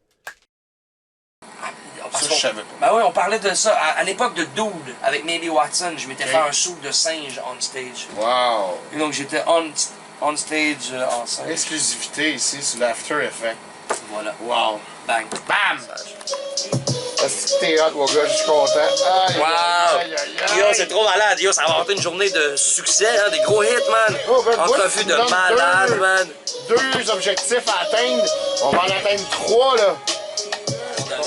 Ça, je savais pas. Ben oui, on parlait de ça. À l'époque de Dude, avec Maybe Watson, je m'étais fait un soupe de singe on stage. Wow. Et donc j'étais on stage en singe. Exclusivité ici sur l'After Effect. Voilà. Wow. Bang. Bam! Est-ce que t'es hot, mon gars? Je suis content. Aïe, wow! Aïe, aïe, aïe. Yo, c'est trop malade. Yo, ça va avoir été une journée de succès, hein, des gros hits, man. Oh, ben, entrevue de malade, man. 2 objectifs à atteindre. On va en atteindre 3, là.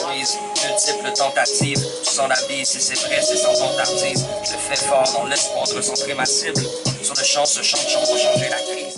Louise, multiples tentatives. Tu sens la bise, si c'est vrai, c'est sans tentative. Je fais fort dans l'espoir de recentrer ma cible. Sur le champ, ce chant va changer la crise.